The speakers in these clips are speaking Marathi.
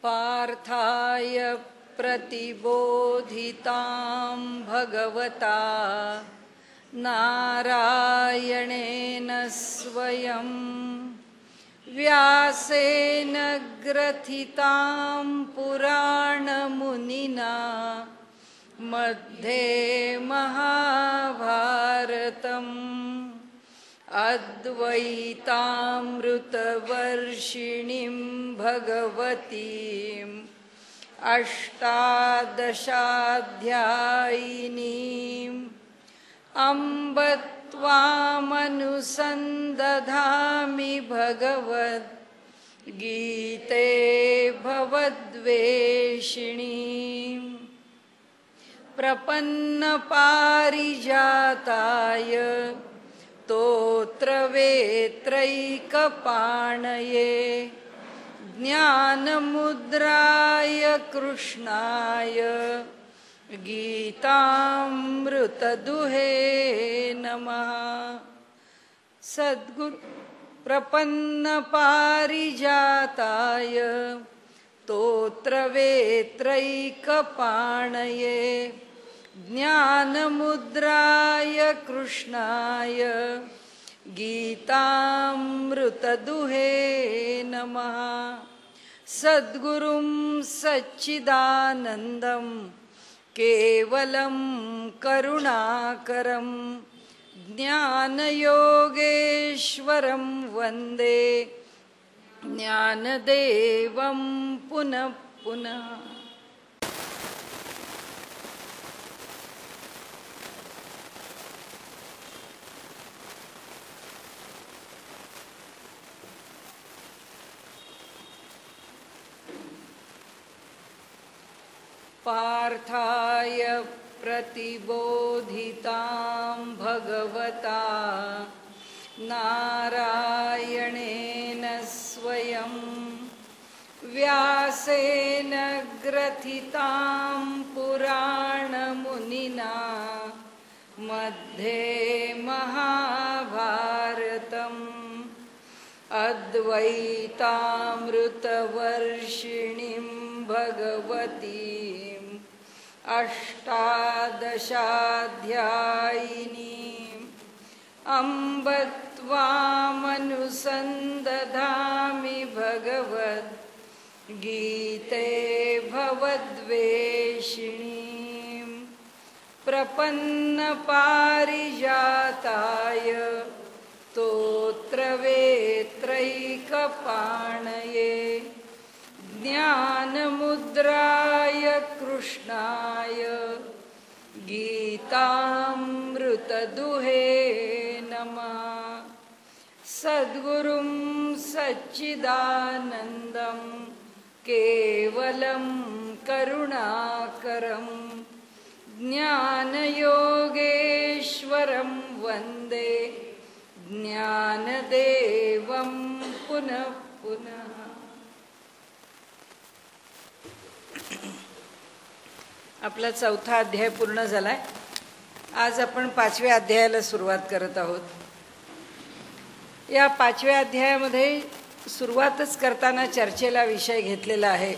पार्थाय प्रतिबोधितां भगवता नारायणेन स्वयं व्यासेन ग्रथितां पुराणमुनिना मध्ये महाभारतम् अद्वैतामृतवर्षिणीं भगवतीम् अष्टादशाध्यायिनीम् अम्ब त्वामनुसन्दधामि भगवद्गीते भवद्वेषिणीम् प्रपन्नपारिजाताय स्तोत्रवेत्रैकपाणये ज्ञानमुद्राय कृष्णाय गीतामृतदुहे नमः। सद्गुरु प्रपन्नपारिजाताय स्तोत्रवेत्रैकपाणये ज्ञानमुद्राय कृष्णाय गीतामृतदुहे नमः। सद्गुरुं सच्चिदानन्दं केवलं करुणाकरं ज्ञानयोगेश्वरं वन्दे ज्ञानदेवं पुनः पुनः। पार्थाय प्रतिबोधितां भगवता नारायणेन स्वयं व्यासेन ग्रथितां पुराणमुनिना मध्ये महाभारतम् अद्वैतामृतवर्षिणीं भगवतीम् अष्टादशाध्यायिनीम् अम्ब त्वामनुसन्दधामि भगवद्गीते भवद्वेषिणीम् प्रपन्नपारिजाताय स्तोत्रवेत्रैकपाणये ज्ञानमुद्राय कृष्णाय गीतामृतदुहे नमः। सद्गुरुं सच्चिदानन्दं केवलं करुणाकरं ज्ञानयोगेश्वरं वन्दे ज्ञानदेवं पुनः पुनः। आपला चौथा अध्याय पूर्ण झालाय। आज आपण 5व्या अध्यायाला सुरुवात करत आहोत। या 5व्या अध्यायामध्ये सुरुवातच करताना चर्चेला विषय घेतलेला आहे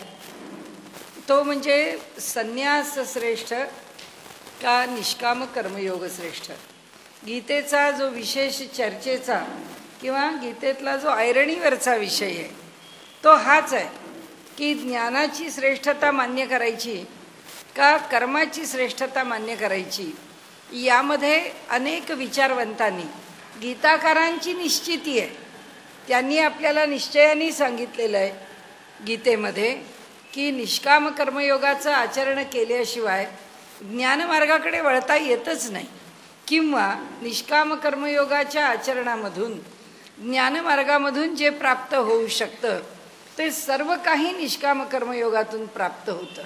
तो म्हणजे संन्यास श्रेष्ठ का निष्काम कर्मयोग श्रेष्ठ। गीतेचा जो विशेष चर्चेचा किंवा गीतेतला जो ऐरणीवरचा विषय आहे तो हाच आहे की ज्ञानाची श्रेष्ठता मान्य करायची का कर्माची श्रेष्ठता मान्य करायची। यामध्ये अनेक विचारवंतांनी गीताकारांची निश्चिती आहे, त्यांनी आपल्याला निश्चयाने सांगितलेलं आहे गीतेमध्ये की निष्काम कर्मयोगाचं आचरण केल्याशिवाय ज्ञानमार्गाकडे वळता येतच नाही, किंवा निष्काम कर्मयोगाच्या आचरणामधून ज्ञानमार्गामधून जे प्राप्त होऊ शकतं ते सर्व काही निष्काम कर्मयोगातून प्राप्त होतं।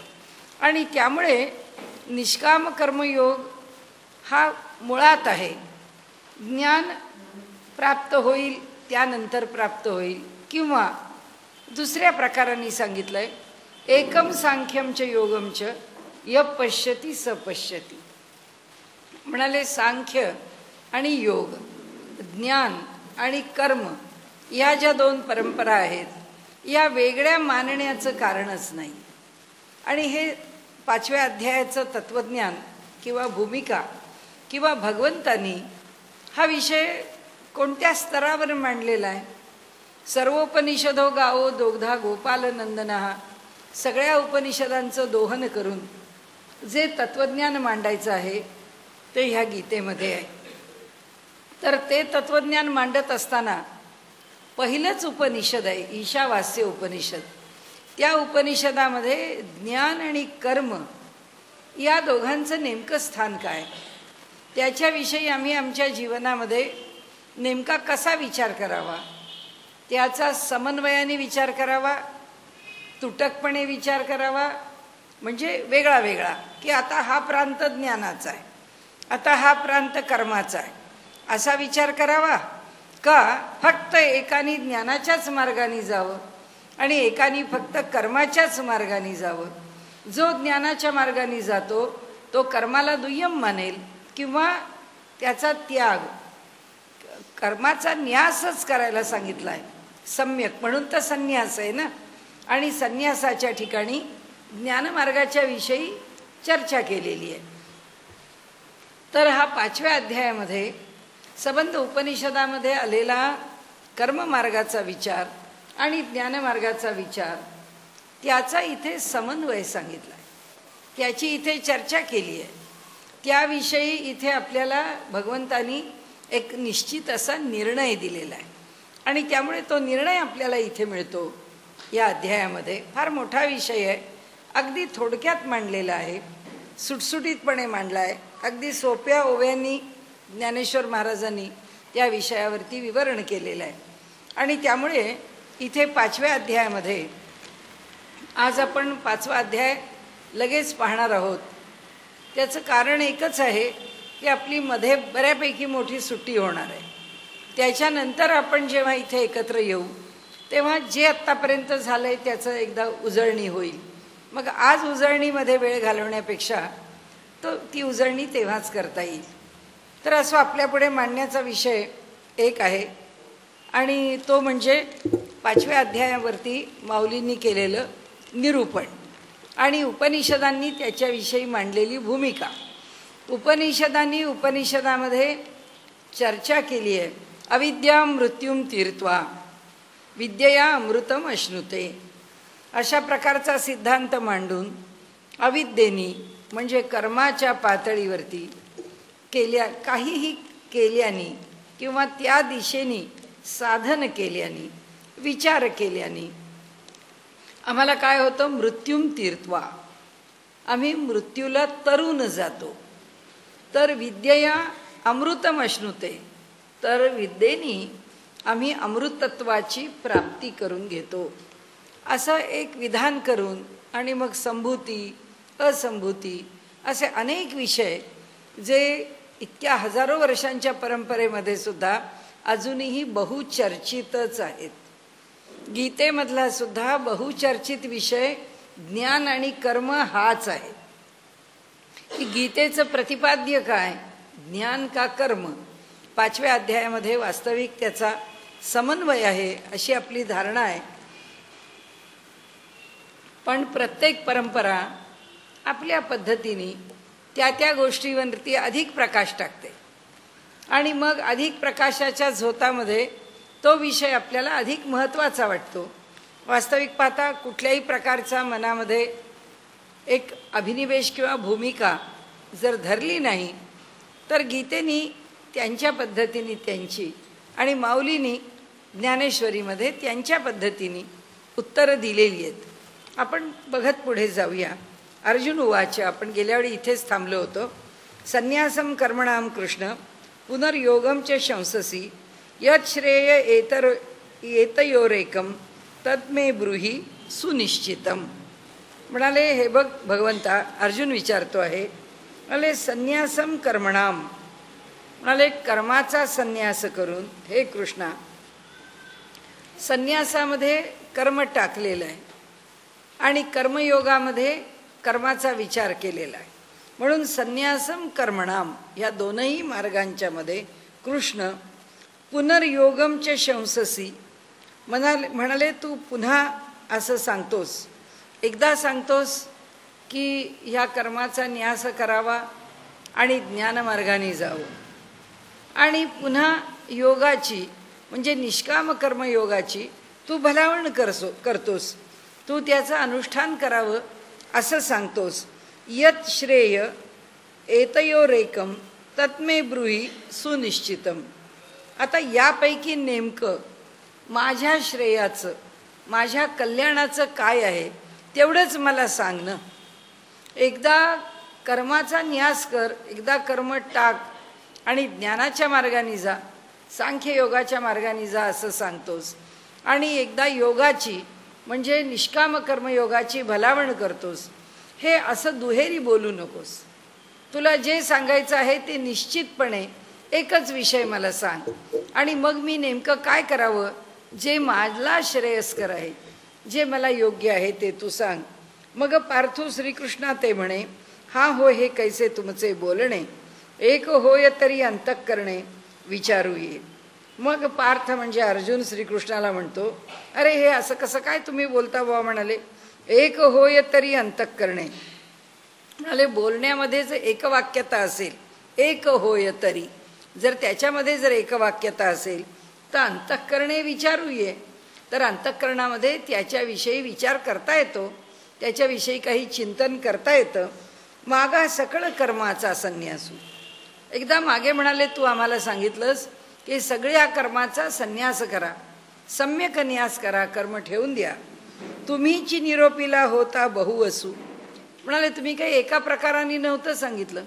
आणि त्यामुळे निष्काम कर्मयोग हा मुळात आहे। ज्ञान प्राप्त होईल त्यानंतर प्राप्त होईल, किंवा दुसऱ्या प्रकारांनी सांगितलं आहे एकम सांख्यम च योगम च य पश्यति स पश्यति। म्हणाले सांख्य आणि योग, ज्ञान आणि कर्म या ज्या दोन परंपरा आहेत या वेगळ्या मानण्याचं कारणच नाही. आणि हे 5व्या अध्यायाचं तत्वज्ञान किंवा भूमिका किंवा भगवंतानी हा विषय कोणत्या स्तरावर मांडलेला आहे. सर्वोपनिषदो गावो दोग्धा गोपाल नंदनहा, सगळ्या उपनिषदांचं दोहन करून जे तत्वज्ञान मांडायचं आहे ते ह्या गीतेमध्ये आहे. तर ते तत्वज्ञान मांडत असताना पहिलंच उपनिषद आहे ईशावास्य उपनिषद. त्या उपनिषदामध्ये ज्ञान आणि कर्म या दोघांचं नेमकं स्थान काय, त्याच्याविषयी आम्ही आमच्या जीवनामध्ये नेमका कसा विचार करावा, त्याचा समन्वयाने विचार करावा, तुटकपणे विचार करावा, म्हणजे वेगळा वेगळा, की आता हा प्रांत ज्ञानाचा आहे, आता हा प्रांत कर्माचा आहे, असा विचार करावा का फक्त एकाने ज्ञानाच्याच मार्गाने जावं आणि एकाने फक्त कर्माच्याच मार्गाने जावं. जो ज्ञानाच्या मार्गाने जातो तो कर्माला दुय्यम मानेल किंवा त्याचा त्याग, कर्माचा न्यासच करायला सांगितला आहे सम्यक, म्हणून तर संन्यास आहे ना. आणि संन्यासाच्या ठिकाणी ज्ञानमार्गाच्या विषयी चर्चा केलेली आहे. तर हा 5व्या अध्यायामध्ये संबंध उपनिषदामध्ये आलेला कर्ममार्गाचा विचार आणि ज्ञानमार्गाचा विचार त्याचा इथे समन्वय सांगितला आहे, त्याची इथे चर्चा केली आहे. त्याविषयी इथे आपल्याला भगवंतानी एक निश्चित असा निर्णय दिलेला आहे आणि त्यामुळे तो निर्णय आपल्याला इथे मिळतो. या अध्यायामध्ये फार मोठा विषय आहे, अगदी थोडक्यात मांडलेला आहे, सुटसुटीतपणे मांडला आहे. अगदी सोप्या ओव्यांनी ज्ञानेश्वर महाराजांनी त्या विषयावरती विवरण केलेलं आहे. आणि त्यामुळे इथे 5व्या अध्यायामध्ये आज आपण 5वा अध्याय लगेच पाहणार आहोत. त्याचं कारण एकच आहे की आपली मध्ये बऱ्यापैकी मोठी सुट्टी होणार आहे. त्याच्यानंतर आपण जेव्हा इथे एकत्र येऊ तेव्हा जे आत्तापर्यंत झालं आहे त्याचं एकदा उजळणी होईल. मग आज उजळणीमध्ये वेळ घालवण्यापेक्षा ती उजळणी तेव्हाच करता येईल. तर असं आपल्यापुढे मांडण्याचा विषय एक आहे आणि तो म्हणजे 5व्या अध्यायावरती माऊलींनी केलेलं निरूपण आणि उपनिषदांनी त्याच्याविषयी मांडलेली भूमिका. उपनिषदामध्ये चर्चा केली आहे. अविद्या मृत्युम तीर्त्वा विद्यया अमृतम अश्नुते, अशा प्रकारचा सिद्धांत मांडून अविद्येनी म्हणजे कर्माच्या पातळीवरती काहीही केल्याने किंवा त्या दिशेने साधन केल्याने विचार केल्याने आम्हाला काय होतं, मृत्युम तीर्त्वा, आम्ही मृत्यूला तरून जातो. तर विद्यया अमृतम अश्नुते, तर विद्येने आम्ही अमृतत्वाची प्राप्ती करून घेतो. असं एक विधान करून आणि मग संभूती असंभूती असे अनेक विषय जे इतक्या हजारो वर्षांच्या परंपरेमध्ये सुद्धा अजूनही बहुचर्चितच आहेत. गीतेमधला सुद्धा बहुचर्चित विषय ज्ञान आणि कर्म हाच आहे. की गीतेचं प्रतिपाद्य काय, ज्ञान का कर्म, 5व्या अध्यायामध्ये वास्तविक त्याचा समन्वय आहे अशी आपली धारणा आहे. पण प्रत्येक परंपरा आपल्या पद्धतीने त्या गोष्टीवरती अधिक प्रकाश टाकते आणि मग अधिक प्रकाशाच्या झोतामध्ये तो विषय आपल्याला अधिक महत्त्वाचा वाटतो. वास्तविक पाहता कुठल्याही प्रकारचा मनामध्ये एक अभिनिवेश किंवा भूमिका जर धरली नाही तर गीतेनी त्यांच्या पद्धतीने त्यांची आणि माऊलींनी ज्ञानेश्वरीमध्ये त्यांच्या पद्धतीने उत्तरं दिलेली आहेत. आपण बघत पुढे जाऊया. अर्जुन उवाच, आपण गेल्यावेळी इथेच थांबलो होतो. संन्यासम कर्मणाम कृष्ण पुनर्योगम च शंससी यत् श्रेय एतयोरेकम तद्मे ब्रूहि सुनिश्चितम. म्हणाले, हे बघ भगवंता, अर्जुन विचारतो आहे, म्हणाले संन्यासम कर्मणाम, म्हणाले कर्माचा संन्यास करून हे कृष्णा, संन्यासामध्ये कर्म टाकलेलं आहे आणि कर्मयोगामध्ये कर्माचा विचार केलेला आहे. म्हणून संन्यासम कर्मणाम या दोनही मार्गांच्या मध्ये कृष्ण पुनर्योगमचे शंससी म्हणाले, तू पुन्हा असं सांगतोस, एकदा सांगतोस की ह्या कर्माचा न्यास करावा आणि ज्ञानमार्गाने जावं, आणि पुन्हा योगाची म्हणजे निष्काम कर्मयोगाची तू भलावण करतोस, तू त्याचं अनुष्ठान करावं असं सांगतोस. यत श्रेय एतयोरेकम तत्मे ब्रूहि सुनिश्चितम. आता यापैकी नेमकं माझ्या श्रेयाचं, माझ्या कल्याणाचं काय आहे तेवढंच मला सांग ना. एकदा कर्माचा न्यास कर, एकदा कर्म टाक आणि ज्ञानाच्या मार्गाने जा, सांख्ययोगाच्या मार्गाने जा असं सांगतोस, आणि एकदा योगाची म्हणजे निष्काम कर्मयोगाची भलावण करतोस. हे असं दुहेरी बोलू नकोस. तुला जे सांगायचं आहे ते निश्चितपणे एकच विषय मला सांग, आणि मग मी नेमकं काय करावं जे मला श्रेयस्कर आहे, जे मला योग्य आहे ते तू सांग. मग पार्थो श्रीकृष्णा ते म्हणे, हा हो हे कैसे तुमचे बोलणे, एक होय तरी अंतःकरणे विचारू ये. मग पार्थ म्हणजे अर्जुन श्रीकृष्णाला म्हणतो, अरे हे असं कसं काय तुम्ही बोलता बुवा. म्हणाले, एक होय तरी अंतःकरणे. म्हणाले, बोलण्यामध्ये जर एकवाक्यता असेल, एक होय तरी, जर त्याच्यामध्ये जर एकवाक्यता असेल तर अंतःकरणे विचारू ये. तर अंतःकरणामध्ये त्याच्याविषयी विचार करता येतो, त्याच्याविषयी काही चिंतन करता येतं. मागा सकळ कर्माचा संन्यासू. एकदा मागे म्हणाले, तू आम्हाला सांगितलंस की सगळ्या कर्माचा संन्यास करा, सम्यक न्यास करा, कर्म ठेवून द्या. तुम्हीची निरोपीला होता बहुवसू. म्हणाले, तुम्ही काही एका प्रकाराने नव्हतं सांगितलं,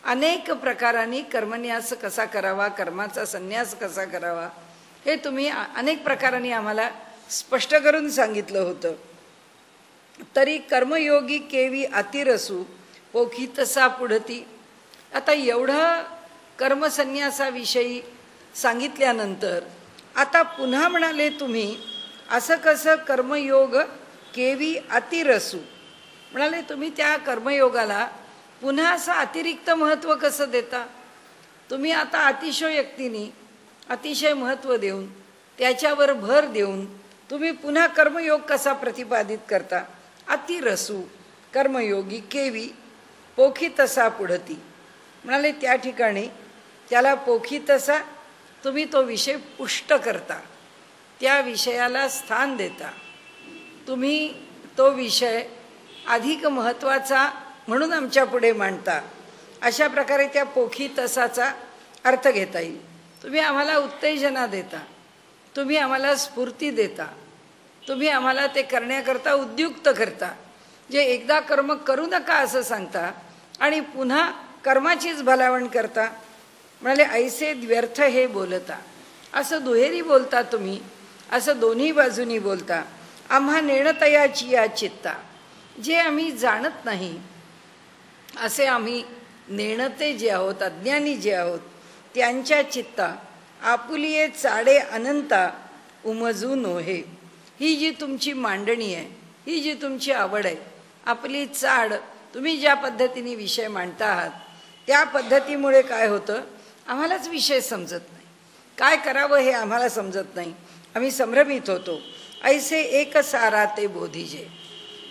अनेक प्रकारांनी कर्मन्यास कसा करावा, कर्माचा संन्यास कसा करावा हे तुम्ही अनेक प्रकारांनी आम्हाला स्पष्ट करून सांगितलं होतं. तरी कर्मयोगी केवी अतिरसू पोखी तसा पुढती. आता एवढं कर्मसन्यासाविषयी सांगितल्यानंतर आता पुन्हा म्हणाले तुम्ही असं कसं कर्मयोग केवी अतिरसू. म्हणाले, तुम्ही त्या कर्मयोगाला पुन्हा असं अतिरिक्त महत्त्व कसं देता. तुम्ही आता अतिशयोक्तीने अतिशय महत्त्व देऊन त्याच्यावर भर देऊन तुम्ही पुन्हा कर्मयोग कसा प्रतिपादित करता. अतिरसू कर्मयोगी केवी पोखितसा पुढती. म्हणाले, त्या ठिकाणी त्याला पोखितसा तुम्ही तो विषय पुष्ट करता, त्या विषयाला स्थान देता, तुम्ही तो विषय अधिक महत्त्वाचा म्हणून आमच्या पुढे मांडता. अशा प्रकारे त्या पोखितसाचा अर्थ घेता येईल. तुम्ही आम्हाला उत्तेजना देता, तुम्ही आम्हाला स्फूर्ती देता, तुम्ही आम्हाला ते करण्याकरता उद्युक्त करता. जे एकदा कर्म करू नका असं सांगता आणि पुन्हा कर्माचीच भलावण करता. म्हणाले, ऐसे व्यर्थ हे बोलता. असं दुहेरी बोलता तुम्ही, असं दोन्ही बाजूनी बोलता. आम्हा नेणतयाची या चित्ता. जे आम्ही जाणत नाही असे आम्ही नेणते जे आहोत, अज्ञानी जे आहोत, त्यांच्या चित्ता आपुलिये चाडे अनंता उमजू नोहे. ही जी तुमची मांडणी आहे, ही जी तुमची आवड आहे, आपली चाड, तुम्ही ज्या पद्धतीने विषय मांडता आहात त्या पद्धतीमुळे काय होतं, आम्हालाच विषय समजत नाही, काय करावं हे आम्हाला समजत नाही, आम्ही संभ्रमित होतो. ऐसे एक सारा ते बोधिजे.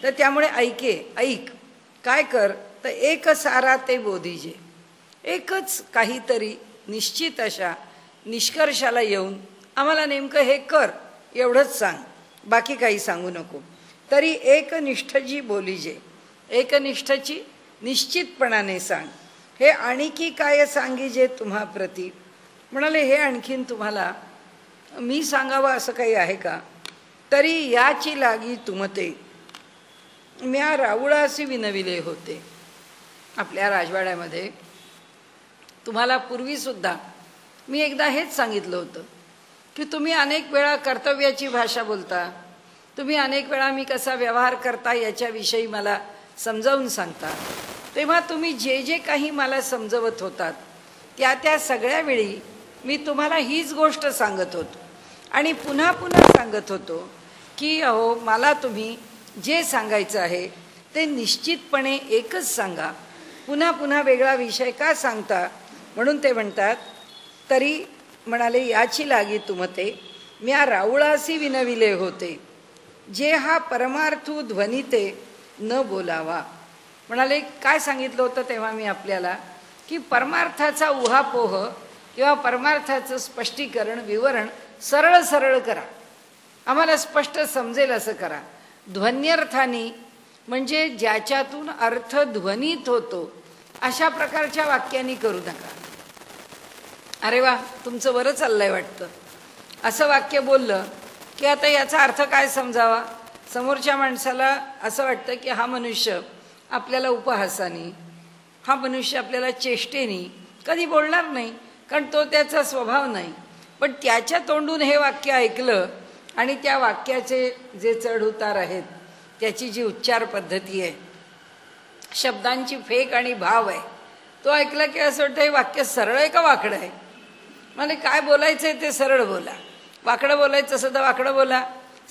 तर त्यामुळे ऐक काय कर, तर एक सारा ते बोधिजे, एकच काहीतरी निश्चित अशा निष्कर्षाला येऊन आम्हाला नेमकं हे कर एवढंच सांग, बाकी काही सांगू नको. तरी एकनिष्ठजी बोलीजे, एकनिष्ठची निश्चितपणाने सांग. हे आणखी काय सांगीजे तुम्हा प्रती. म्हणाले, हे आणखीन तुम्हाला मी सांगावं असं काही आहे का. तरी याची लागी तुमते म्या राऊळासी विनविले होते. आपल्या राजवाड्यामध्ये तुम्हाला पूर्वीसुद्धा मी एकदा हेच सांगितलं होतं की तुम्ही अनेक वेळा कर्तव्याची भाषा बोलता, तुम्ही अनेक वेळा मी कसा व्यवहार करता याच्याविषयी मला समजावून सांगता. तेव्हा तुम्ही जे जे काही मला समजवत होतात त्या सगळ्या वेळी मी तुम्हाला हीच गोष्ट सांगत होतो आणि पुन्हा पुन्हा सांगत होतो की अहो, मला तुम्ही जे सांगायचं आहे ते निश्चितपणे एकच सांगा, पुन्हा पुन्हा वेगळा विषय का सांगता. म्हणून ते म्हणतात, तरी म्हणाले याची लागी तुमते म्या राऊळासी विनविले होते. जे हा परमार्थू ध्वनिते न बोलावा. म्हणाले काय सांगितलं होतं तेव्हा मी आपल्याला, की परमार्थाचा उहापोह किंवा परमार्थाचं स्पष्टीकरण विवरण सरळ सरळ करा, आम्हाला स्पष्ट समजेल असं करा. ध्वन्यर्थानी म्हणजे ज्याच्यातून अर्थ ध्वनित होतो अशा प्रकारच्या वाक्यांनी करू नका. अरे वा, तुमचं बरं चाललंय वाटतं असं वाक्य बोललं की आता याचा अर्थ काय समजावा. समोरच्या माणसाला असं वाटतं की हा मनुष्य आपल्याला उपहासाने, हा मनुष्य आपल्याला चेष्टेने कधी बोलणार नाही, कारण तो त्याचा स्वभाव नाही. पण त्याच्या तोंडून हे वाक्य ऐकलं आणि त्या वाक्याचे जे चढउतार आहेत, त्याची जी उच्चार पद्धती आहे, शब्दांची फेक आणि भाव आहे, तो ऐकला की असं वाटतं हे वाक्य सरळ आहे का वाकडं आहे. मला काय बोलायचं आहे ते सरळ बोला, वाकडं बोलायचं असलं तर वाकडं बोला,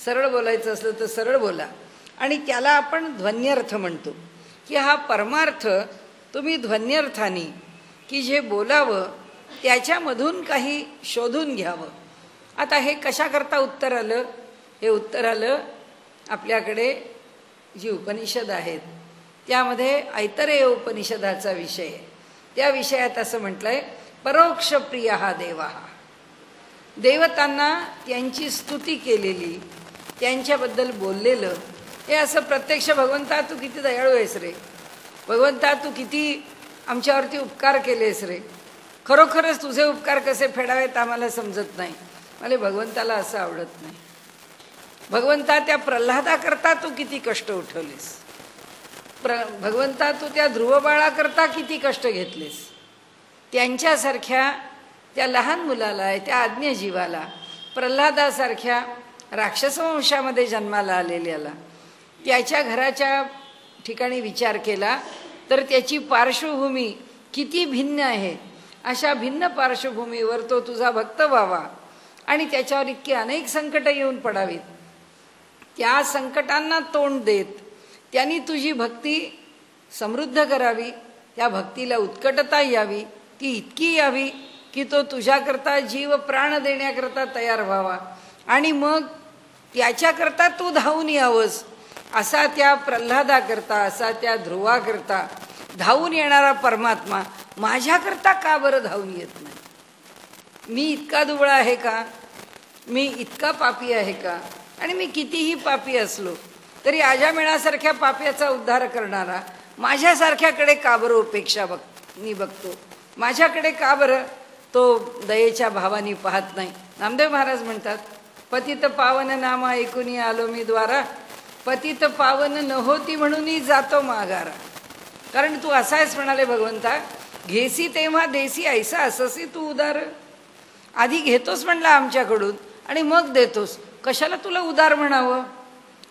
सरळ बोलायचं असलं तर सरळ बोला. आणि त्याला आपण ध्वन्यर्थ म्हणतो, की हा परमार्थ तुम्ही ध्वन्यर्थाने की जे बोलावं त्याच्यामधून काही शोधून घ्यावं. आता हे कशाकरता उत्तर आलं? हे उत्तर आलं आपल्याकडे जी उपनिषद आहेत त्यामध्ये ऐतरेय उपनिषदाचा विषय आहे. त्या विषयात असं म्हटलंय, परोक्ष प्रिय हा देवा. देवतांना त्यांची स्तुती केलेली, त्यांच्याबद्दल बोललेलं, हे असं प्रत्यक्ष भगवंता तू किती दयाळू आहेस रे, भगवंता तू किती आमच्यावरती उपकार केलेस रे, खरोखरच तुझे उपकार कसे फेडावेत आम्हाला समजत नाही. मला भगवंताला असं आवडत नाही. भगवंता त्या प्रल्हादाकरता तू किती कष्ट उठवलेस, भगवंता तू त्या ध्रुवबाळाकरता किती कष्ट घेतलेस. त्यांच्यासारख्या त्या लहान मुलाला, त्या आज्ञजीवाला, प्रल्हादासारख्या राक्षसवंशामध्ये जन्माला आलेल्याला, त्याच्या घराच्या ठिकाणी विचार केला तर त्याची पार्श्वभूमी किती भिन्न आहे. अशा भिन्न पार्श्वभूमीवर तो तुझा भक्त व्हावा आणि त्याच्यावर इतकी अनेक संकटं येऊन पडावीत, त्या संकटांना तोंड देत त्यांनी तुझी भक्ती समृद्ध करावी, त्या भक्तीला उत्कटता यावी, ती इतकी यावी की तो तुझ्याकरता जीव प्राण देण्याकरता तयार व्हावा आणि मग त्याच्याकरता तू धावून यावंस. असा त्या प्रल्हादाकरता, असा त्या ध्रुवाकरता धावून येणारा परमात्मा माझ्याकरता का बरं धावून येत नाही? मी इतका दुबळा आहे का? मी इतका पापी आहे का? आणि मी कितीही पापी असलो तरी अजामिळासारख्या पाप्याचा उद्धार करणारा माझ्यासारख्याकडे का बरं उपेक्षा मी बघतो? माझ्याकडे का बरं तो दयेच्या भावानी पाहत नाही? नामदेव महाराज म्हणतात, पतित पावन नाम ऐकून आलो मी द्वारा, पतित पावन न होती म्हणून जातो माघारा. कारण तू असा आहेस म्हणाले भगवंता, घेसी तेव्हा देसी ऐसा अससी तू उदार. आधी घेतोस म्हणला आमच्याकडून आणि मग देतोस, कशाला तुला उदार म्हणावं?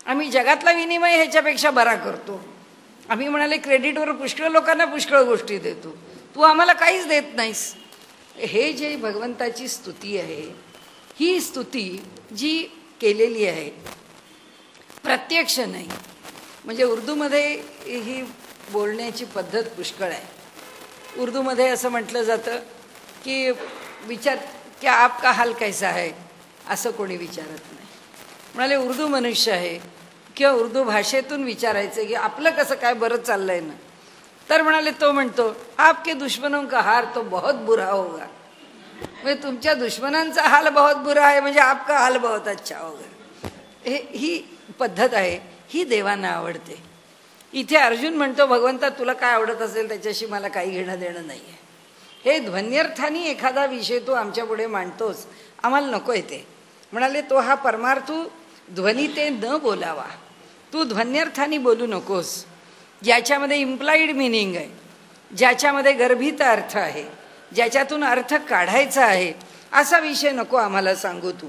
आम्ही जगातला विनिमय ह्याच्यापेक्षा बरा करतो. आम्ही म्हणाले क्रेडिटवर पुष्कळ लोकांना पुष्कळ गोष्टी देतो, तू आम्हाला काहीच देत नाहीस. हे जे भगवंताची स्तुती आहे, ही स्तुती जी केलेली आहे प्रत्यक्ष नाही, म्हणजे उर्दूमध्ये ही बोलण्याची पद्धत पुष्कळ आहे. उर्दूमध्ये असं म्हटलं जातं की विचार क्या आपका हाल कैसा है, असं कोणी विचारत नाही. म्हणाले उर्दू मनुष्य आहे किंवा उर्दू भाषेतून विचारायचं की आपलं कसं काय बरं चाललंय ना, तर म्हणाले तो म्हणतो आपके दुश्मनों का हाल तो बहुत बुरा होगा. म्हणजे तुमच्या दुश्मनांचा हाल बहुत बुरा आहे म्हणजे आपका हाल बहुत अच्छा होगा. ही पद्धत आहे, ही देवांना आवडते. इथे अर्जुन म्हणतो भगवंता तुला काय आवडत असेल त्याच्याशी मला काही घेणं देणं नाही आहे. हे ध्वन्यर्थाने एखादा विषय तू आमच्या पुढे मांडतोस, आम्हाला नको येते. म्हणाले तो हा परमार्थू ध्वनी ते न बोलावा, तू ध्वन्यर्थाने बोलू नकोस, ज्याच्यामध्ये इम्प्लाइड मिनिंग आहे, ज्याच्यामध्ये गर्भित अर्थ आहे, ज्याच्यातून अर्थ काढायचा आहे, असा विषय नको आम्हाला सांगू तू.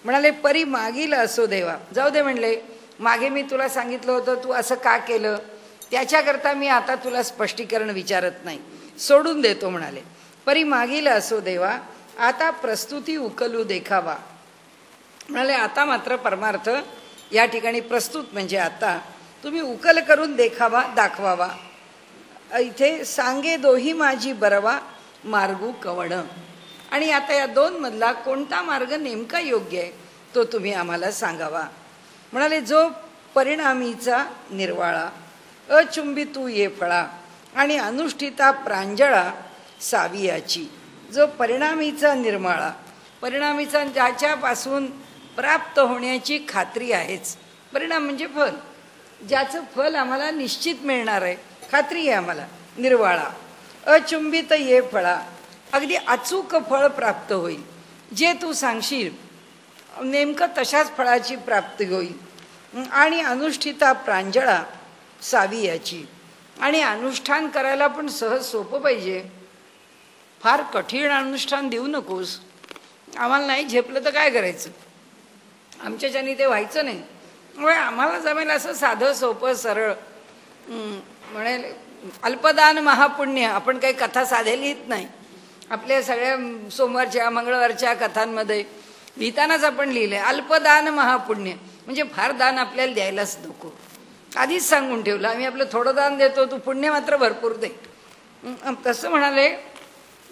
म्हणाले परी मागील असो देवा. जाऊ दे म्हणले, मागे मी तुला सांगितलं होतं तू असं का केलं, त्याच्याकरता मी आता तुला स्पष्टीकरण विचारत नाही, सोडून देतो. म्हणाले परी मागील असो देवा, आता प्रस्तुती उकलू देखावा. म्हणाले आता मात्र परमार्थ या ठिकाणी प्रस्तुत म्हणजे आता तुम्ही उकल करून दाखवावा. इथे सांगे दोही माझी बरवा मार्गू कवण. आणि आता या दोन मधला कोणता मार्ग नेमका योग्य आहे तो तुम्ही आम्हाला सांगावा. म्हणाले, जो परिणामीचा निर्वाळा, अचुंबी तू ये फळा, आणि अनुष्ठिता प्रांजळा सावियाची. जो परिणामीचा निर्माळा, परिणामीचा ज्याच्यापासून प्राप्त होण्याची खात्री आहेच. परिणाम म्हणजे फल, ज्याचं फल आम्हाला निश्चित मिळणार आहे, खात्री आहे आम्हाला. निर्वाळा, अचुंबित ये फळा, अगदी अचूक फळ प्राप्त होईल. जे तू सांगशील नेमकं तशाच फळाची प्राप्ती होईल. आणि अनुष्ठिता प्रांजळा सावियाची, आणि अनुष्ठान करायला पण सहज सोपं पाहिजे. फार कठीण अनुष्ठान देऊ नकोस. आम्हाला नाही झेपलं तर काय करायचं, आमच्याच्यानी ते व्हायचं नाही. त्यामुळे आम्हाला जमेल असं साधं सोपं सरळ म्हणेल. अल्पदान महापुण्य, आपण काही कथा साध्या लिहित नाही. आपल्या सगळ्या सोमवारच्या मंगळवारच्या कथांमध्ये लिहितानाच आपण लिहिलं आहे अल्पदान महापुण्य, म्हणजे फार दान आपल्याला द्यायलाच नको. आधीच सांगून ठेवलं, आम्ही आपलं थोडं दान देतो, तू पुण्य मात्र भरपूर दे. तसं म्हणाले,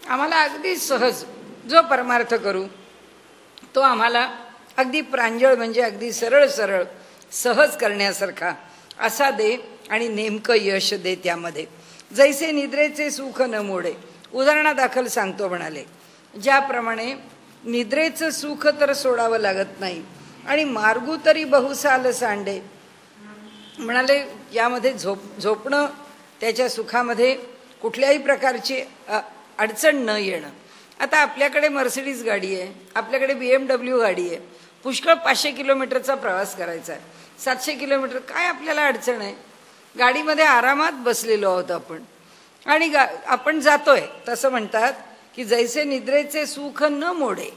आम्हाला अगदी सहज जो परमार्थ करू तो आम्हाला अगदी प्रांजळ म्हणजे अगदी सरळ सरळ सहज करण्यासारखा असा दे, आणि नेमकं यश दे त्यामध्ये. जैसे निद्रेचे सुख न मोडे, उदाहरणादाखल सांगतो म्हणाले. ज्याप्रमाणे निद्रेचं सुख तर सोडावं लागत नाही, आणि मार्गू तरी बहुसाल सांडे. म्हणाले, यामध्ये झोपणं, त्याच्या सुखामध्ये कुठल्याही प्रकारची अडचण न येणं. आता आपल्याकडे मर्सिडीज गाडी आहे, आपल्याकडे BMW गाडी आहे, पुष्कळ 500 किलोमीटरचा प्रवास करायचा आहे, 700 किलोमीटर, काय आपल्याला अडचण आहे? गाडीमध्ये आरामात बसलेलो आहोत आपण, आणि आपण जातोय. तसं म्हणतात की जैसे निद्रेचे सुख न मोडे,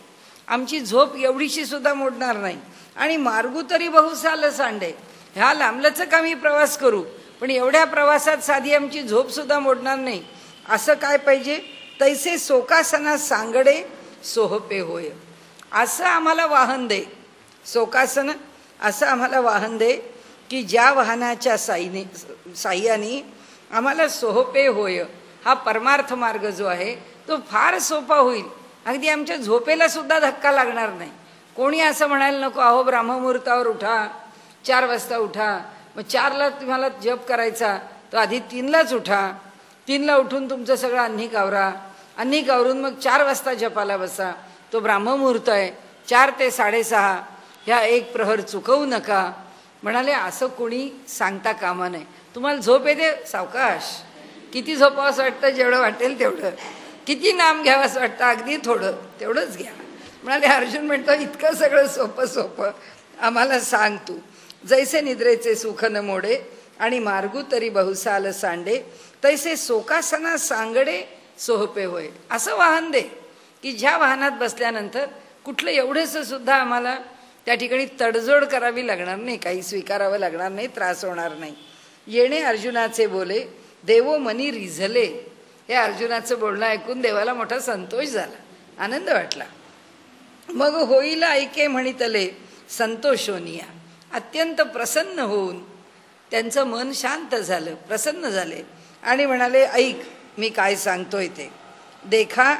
आमची झोप एवढीशी सुद्धा मोडणार नाही. आणि मार्गू तरी बहुसाल सांडे, ह्या लांबलचक आम्ही प्रवास करू, पण एवढ्या प्रवासात साधी आमची झोप सुद्धा मोडणार नाही. असं काय पाहिजे? तैसे सोकासना सांगडे सोहपे होय, असं आम्हाला वाहन दे. सोकासन असं आम्हाला वाहन दे की ज्या वाहनाच्या साह्याने आम्हाला सोहपे होय, हा परमार्थ मार्ग जो आहे तो फार सोपा होईल. अगदी आमच्या झोपेला सुद्धा धक्का लागणार नाही. कोणी असं म्हणायला नको, अहो ब्राह्ममुहूर्तावर उठा, 4 वाजता उठा, मग 4ला तुम्हाला जप करायचा तर आधी 3लाच उठा, 3ला उठून तुमचं सगळं अन्निक आवरा, अन्निक आवरून मग 4 वाजता जपाला बसा, तो ब्राह्ममुहूर्त आहे, 4 ते 6:30 ह्या 1 प्रहर चुकवू नका. म्हणाले, असं कोणी सांगता कामा नये. तुम्हाला झोप येते, सावकाश. किती झोपावंसं वाटतं, जेवढं वाटेल तेवढं. किती नाम घ्यावंसं वाटतं, अगदी थोडं, तेवढंच घ्या. म्हणाले, अर्जुन म्हणतो, इतकं सगळं सोपं सोपं आम्हाला सांग तू. जैसे निद्रेचे सुख न मोडे, आणि मार्गू तरी बहुसाल सांडे, तैसे सोकासना सांगडे सोहपे होय. असं वाहन दे की ज्या वाहनात बसल्यानंतर कुठलं एवढंसं सुद्धा आम्हाला त्या ठिकाणी तडजोड करावी लागणार नाही, काही स्वीकारावं लागणार नाही, त्रास होणार नाही. येणे अर्जुनाचे बोले देवो मनी रिझले. हे अर्जुनाचं बोलणं ऐकून देवाला मोठा संतोष झाला, आनंद वाटला. मग होईल ऐके म्हणितले संतोषोनिया, अत्यंत प्रसन्न होऊन त्यांचं मन शांत झालं, प्रसन्न झाले, आणि म्हणाले, ऐक मी काय सांगतोय ते. देखा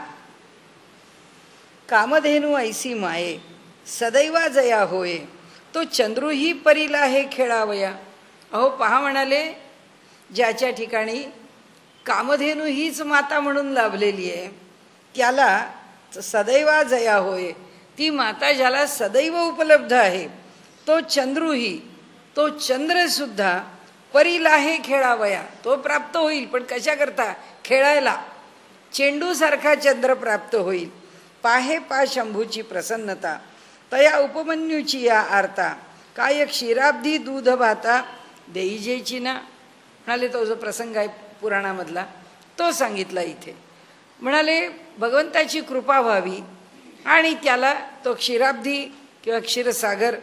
कामधेनू ऐसी माये, सदैवा जया होये, तो चंद्रूही परीला हे खेळावया. अहो पहा, म्हणाले, ज्याच्या ठिकाणी कामधेनू हीच माता म्हणून लाभलेली आहे त्याला सदैवा जया होय, ती माता ज्याला सदैव उपलब्ध आहे, तो चंद्रूही, तो चंद्रसुद्धा परीला हे खेळावया, तो प्राप्त होईल. पण कशा करता? खेळायला. चेंडूसारखा चंद्र प्राप्त होईल. पाहे पा शंभूची प्रसन्नता, तया उपमन्यूची या आरता, काय क्षीराब्धी दूध भाता देईजेची ना. म्हणाले, तो जो प्रसंग आहे पुराणामधला तो सांगितला इथे. म्हणाले, भगवंताची कृपा व्हावी आणि त्याला तो क्षीराब्धी किंवा क्षीरसागर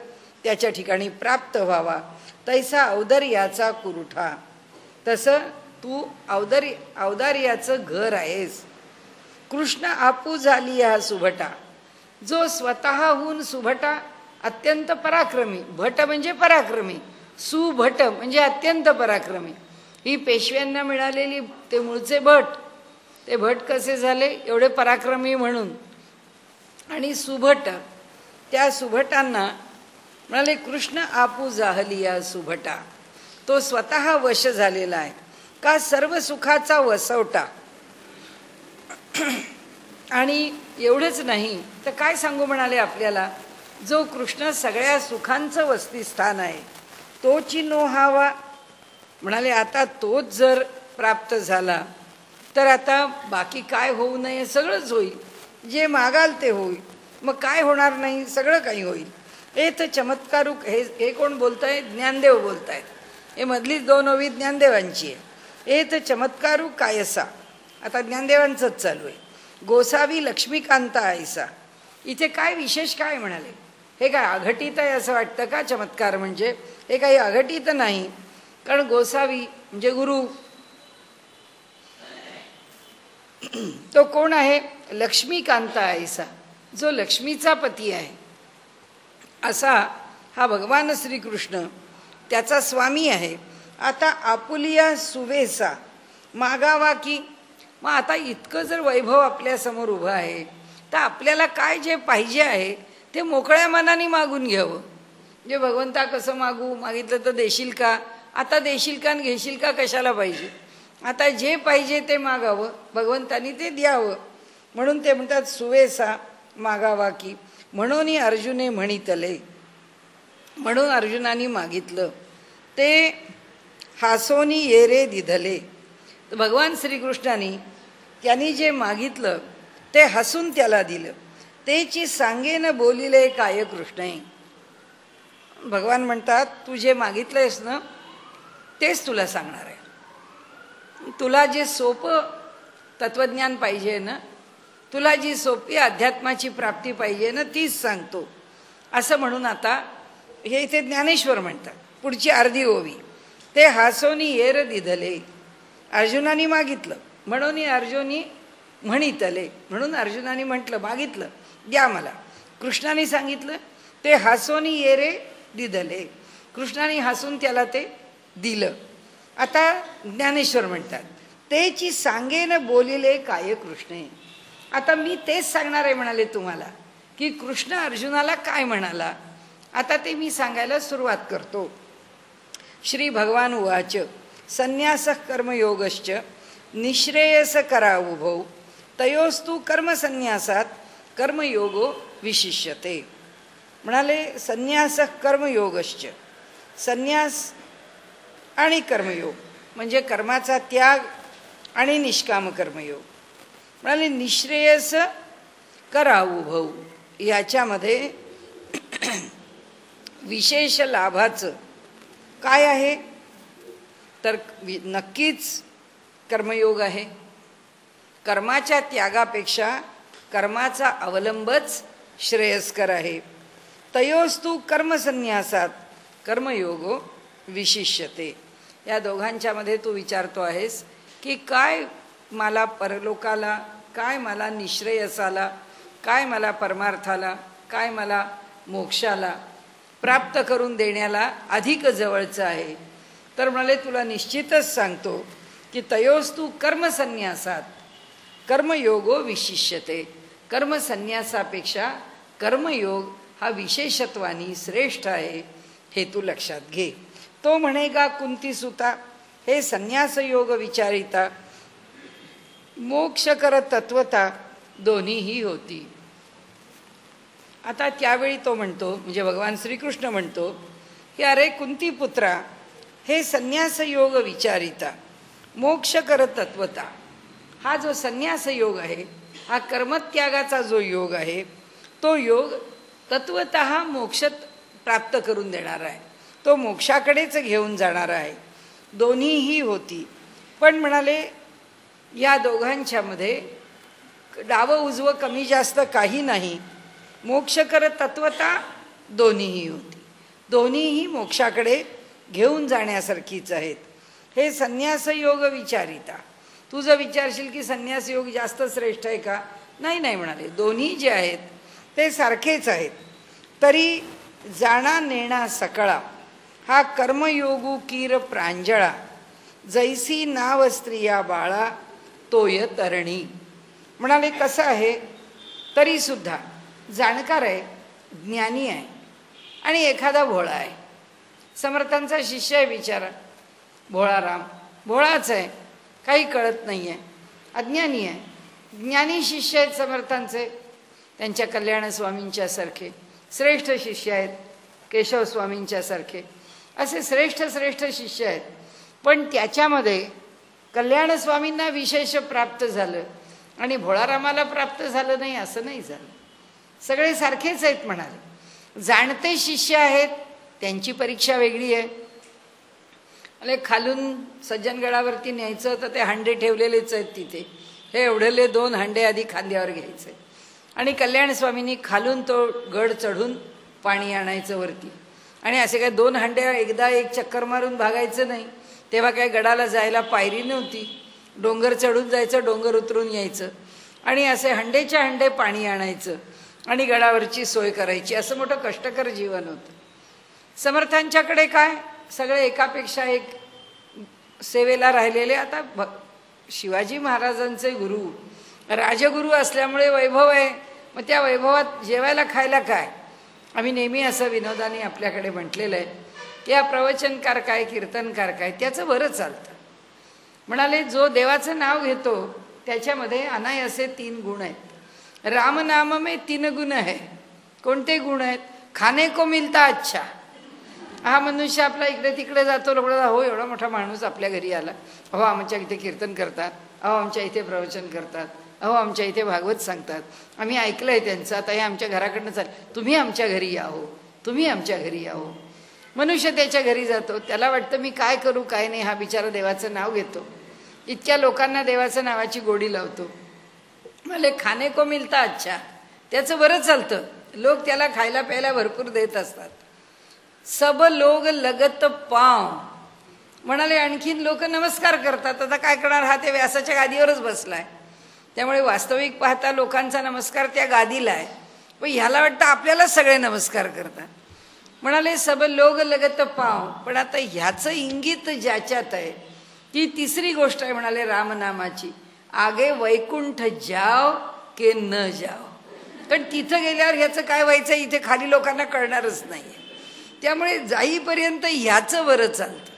त्याच्या ठिकाणी प्राप्त व्हावा, तैसा औदर्याचा कुरुठा. तसं तू औदार्याचं घर आहेस. कृष्ण आपू झाली हा सुभटा, जो स्वतःहून सुभटा, अत्यंत पराक्रमी. भट म्हणजे पराक्रमी, सुभट म्हणजे अत्यंत पराक्रमी. ही पेशव्यांना मिळालेली ते मूळचे भट, ते भट कसे झाले एवढे पराक्रमी म्हणून. आणि सुभट, त्या सुभटांना म्हणाले कृष्ण आपू जाहलिया सुभटा, तो स्वतः वश झालेला आहे का सर्व सुखाचा वसवटा. आणि एवढंच नाही तर काय सांगू म्हणाले आपल्याला, जो कृष्ण सगळ्या सुखांचं वसतिस्थान आहे तोची नो हावा. म्हणाले आता तोच जर प्राप्त झाला तर आता बाकी काय होऊ नये, सगळंच होईल. जे मागाल ते होईल, मग काय होणार नाही, सगळं काही होईल. तर चमत्कारू हे कोण बोलताय, ज्ञानदेव बोलतायत. हे मधलीच 2 ओवी ज्ञानदेवांची आहे. तर चमत्कारू कायसा, आता ज्ञानदेवांचंच चालू आहे. गोसावी लक्ष्मीकांता ऐसा. इथे काय विशेष काय म्हणाले, हे काय अघटित आहे असं वाटतं का चमत्कार म्हणजे, हे काही अघटित नाही. कारण गोसावी म्हणजे गुरु, तो कोण आहे, लक्ष्मीकांता ऐसा, जो लक्ष्मीचा पती आहे असा हा भगवान श्रीकृष्ण त्याचा स्वामी आहे. आता आपुलिया सुवेसा मागावा की. मग आता इतकं जर वैभव आपल्यासमोर उभं आहे तर आपल्याला काय जे पाहिजे आहे ते मोकळ्या मनाने मागून घ्यावं. जे भगवंता कसं मागू, मागितलं तर देशील का, आता देशील का घेशील का कशाला पाहिजे, आता जे पाहिजे ते मागावं, भगवंतानी ते द्यावं. म्हणून ते म्हणतात सुवेसा मागावा की. म्हणून अर्जुने म्हणितले, म्हणून अर्जुनाने मागितलं. ते हासोनी येरे दिधले. तर भगवान श्रीकृष्णाने त्यांनी जे मागितलं ते हसून त्याला दिलं. तेची सांगेन बोलिले काय कृष्ण. भगवान म्हणतात तू जे मागितलंयस ना तेच तुला सांगणार आहे. तुला जे सोपं तत्वज्ञान पाहिजे ना, तुला जी सोपी अध्यात्माची प्राप्ती पाहिजे ना तीच सांगतो असं म्हणून आता हे इथे ज्ञानेश्वर म्हणतात. पुढची अर्धी ओवी, ते हासोनी येर दिधले. अर्जुनाने मागितलं म्हणून अर्जुनी म्हणितले, म्हणून अर्जुनाने म्हटलं मागितलं द्या मला. कृष्णाने सांगितलं ते हासोनी येरे दिधले, कृष्णाने हसून त्याला ते दिलं. आता ज्ञानेश्वर म्हणतात तेची सांगेन बोलिले काय कृष्णे. आता मी तेच सांगणार आहे म्हणाले तुम्हाला की कृष्ण अर्जुनाला काय म्हणाला. आता ते मी सांगायला सुरुवात करतो. श्री भगवान उवाच संन्यासः कर्मयोगश्च निःश्रेयस करावुभौ तयोस्तु कर्मसन्न्यासात कर्मयोगो विशिष्यते. म्हणाले संन्यासः कर्मयोगश्च, संन्यास आणि कर्मयोग म्हणजे कर्माचा त्याग आणि निष्काम कर्मयोग. म्हणाले निःश्रेयस करावुभौ, याच्यामध्ये विशेष लाभाचं काय आहे तर नक्कीच कर्मयोग आहे. कर्माच्या त्यागापेक्षा कर्माचा अवलंबच श्रेयस्कर आहे. तयोस्तु कर्मसन्न्यासात कर्मयोगो विशिष्यते. या दोघांच्यामध्ये तू विचारतो आहेस की काय मला परलोकाला, काय मला निःश्रेयसाला, काय मला परमार्थाला, काय मला मोक्षाला प्राप्त करून देण्याला अधिक जवळचं आहे. तर म्हणाले तुला निश्चितच सांगतो की तयोस्तु कर्मसन्न्यासात कर्मयोगो विशिष्यते. कर्मसन्न्यासापेक्षा कर्मयोग हा विशेषत्वानी श्रेष्ठ आहे, हे तू लक्षात घे. तो म्हणेगा कुंती सुता हे संन्यास योग विचारिता मोक्ष कर तत्वता दोन्हीही होती. आता त्यावेळी तो म्हणतो म्हणजे भगवान श्रीकृष्ण म्हणतो की अरे कुंती पुत्रा हे संन्यास योग विचारिता मोक्ष कर तत्वता. हा जो संन्यास योग आहे हा कर्मत्यागाचा जो योग आहे तो योग तत्वतः मोक्ष प्राप्त करून देणार आहे, तो मोक्षाकडेच घेऊन जाणार आहे. दोन्हीही होती. पण म्हणाले या दोघांच्यामध्ये डावं उजवं कमी जास्त काही नाही. मोक्ष कर तत्वता दोन्हीही होती, दोन्हीही मोक्षाकडे घेऊन जाण्यासारखीच आहेत. हे संन्यास योग विचारिता. तू जर विचारशील की संन्यास योग जास्त श्रेष्ठ आहे का, नाही नाही म्हणाले दोन्ही जे आहेत ते सारखेच आहेत. तरी जाणा नेणा सकळा हा कर्मयोगू कीर प्रांजळा जैसी नाव स्त्रिया बाळा तोय तरणी. म्हणाले कसं आहे तरी सुद्धा जाणकार आहे, ज्ञानी आहे आणि एखादा भोळा आहे. समर्थांचा शिष्य आहे बिचारा भोळाराम, भोळाच आहे, काही कळत नाही आहे, अज्ञानी आहे. ज्ञानी शिष्य आहेत समर्थांचे, त्यांच्या कल्याण स्वामींच्या सारखे श्रेष्ठ शिष्य आहेत, केशव स्वामींच्या सारखे असे श्रेष्ठ श्रेष्ठ शिष्य आहेत. पण त्याच्यामध्ये कल्याण स्वामींना विशेष प्राप्त झालं आणि भोळारामाला प्राप्त झालं नाही असं नाही झालं. सगळे सारखेच आहेत म्हणाले. जाणते शिष्य आहेत, त्यांची परीक्षा वेगळी आहे. अरे खालून सज्जनगडावरती न्यायचं तर ते हांडे ठेवलेलेच आहेत तिथे. हे एवढेले 2 हांडे आधी खांद्यावर घ्यायचे आणि कल्याण स्वामींनी खालून तो गड चढून पाणी आणायचं वरती. आणि असे काय 2 हांडे एकदा एक चक्कर मारून भागायचं नाही. तेव्हा काय गडाला जायला पायरी नव्हती, डोंगर चढून जायचं, डोंगर उतरून यायचं आणि असे हंडेच्या हंडे पाणी आणायचं आणि गडावरची सोय करायची. असं मोठं कष्टकर जीवन होतं. समर्थांच्याकडे काय सगळे एकापेक्षा एक सेवेला राहिलेले. आता शिवाजी महाराजांचे गुरु राजगुरू असल्यामुळे वैभव आहे, मग त्या वैभवात जेवायला खायला काय. आम्ही नेहमी असं विनोदाने आपल्याकडे म्हटलेलं आहे की हा प्रवचनकार काय कीर्तनकार काय त्याचं बरं चालतं. म्हणाले जो देवाचं नाव घेतो त्याच्यामध्ये अनायासे 3 गुण आहेत. राम नाम में 3 गुण है. कोणते गुण आहेत? खाने को मिलता अच्छा. हा मनुष्य आपला इकडे तिकडे जातो, लोक हो एवढा मोठा माणूस आपल्या घरी आला, अहो आमच्या इथे कीर्तन करतात, अहो आमच्या इथे प्रवचन करतात, अहो आमच्या इथे भागवत सांगतात, आम्ही ऐकलं आहे त्यांचं, आता हे आमच्या घराकडनं चालेल, तुम्ही आमच्या घरी या हो, तुम्ही आमच्या घरी या हो. मनुष्य त्याच्या घरी जातो, त्याला वाटतं मी काय करू काय नाही. हा बिचारा देवाचं नाव घेतो, इतक्या लोकांना देवाचं नावाची गोडी लावतो. मला खाणे को मिलता अच्छा, त्याचं बरं चालतं, लोक त्याला खायला प्यायला भरपूर देत असतात. सब लोग लगत पाव. म्हणाले आणखीन लोक नमस्कार करतात. आता काय करणार, हा त्या व्यासाच्या गादीवरच बसलाय, त्यामुळे वास्तविक पाहता लोकांचा नमस्कार त्या गादीला आहे, पण ह्याला वाटतं आपल्याला सगळे नमस्कार करतात. म्हणाले सब लोग लगत पाव. पण आता ह्याचं इंगित ज्याच्यात आहे ती तिसरी गोष्ट आहे म्हणाले रामनामाची. आगे वैकुंठ जाव के न जाव. कारण तिथं गेल्यावर ह्याचं काय व्हायचं इथे खाली लोकांना कळणारच नाही. त्यामुळे जाईपर्यंत ह्याचं बरं चालतं.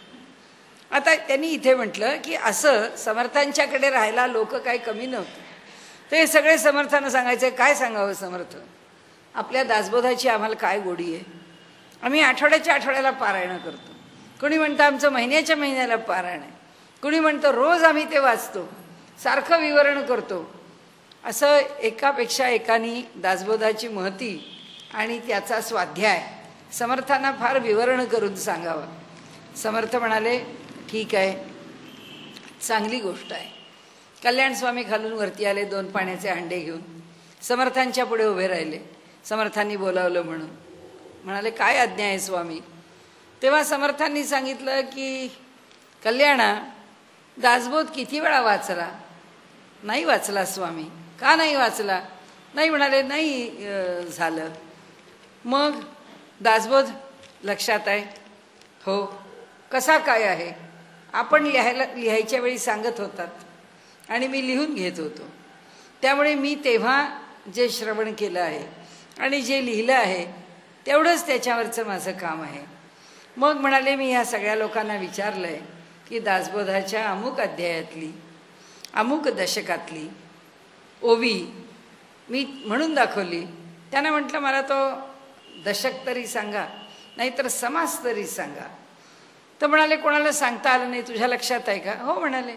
आता त्यांनी इथे म्हटलं की असं समर्थांच्याकडे राहायला लोक काही कमी नव्हते. ते सगळे समर्थांना सांगायचे, काय सांगावं समर्थ, आपल्या दासबोधाची आम्हाला काय गोडी आहे. आम्ही आठवड्याच्या आठवड्याला पारायण करतो, कोणी म्हणतं आमचं महिन्याच्या महिन्याला पारायण आहे, कोणी म्हणतं रोज आम्ही ते वाचतो, सारखं विवरण करतो. असं एकापेक्षा एकानी दासबोधाची महती आणि त्याचा स्वाध्याय समर्थांना फार विवरण करून सांगावं. समर्थ म्हणाले ठीक आहे, चांगली गोष्ट आहे. कल्याण स्वामी खालून वरती आले 2 पाण्याचे हांडे घेऊन, समर्थांच्या पुढे उभे राहिले. समर्थांनी बोलावलं म्हणून. म्हणाले काय आज्ञा आहे स्वामी. तेव्हा समर्थांनी सांगितलं की कल्याणा, दासबोध किती वेळा वाचला. नाही वाचला स्वामी. का नाही वाचला. नाही म्हणाले नाही झालं. मग दासबोध लक्षात आहे. हो. कसा काय आहे. आपण लिहायच्या वेळी सांगत होतात आणि मी लिहून घेत होतो, त्यामुळे मी तेव्हा जे श्रवण केलं आहे आणि जे लिहिलं आहे तेवढंच त्याच्यावरचं माझं काम आहे. मग म्हणाले मी ह्या सगळ्या लोकांना विचारलं आहे की दासबोधाच्या अमुक अध्यायातली अमुक दशकातली ओवी मी म्हणून दाखवली. त्यांना म्हटलं मला तो दशक तरी सांगा, नाहीतर समास तरी सांगा. तर म्हणाले कोणाला सांगता आलं नाही, तुझ्या लक्षात आहे का. हो म्हणाले.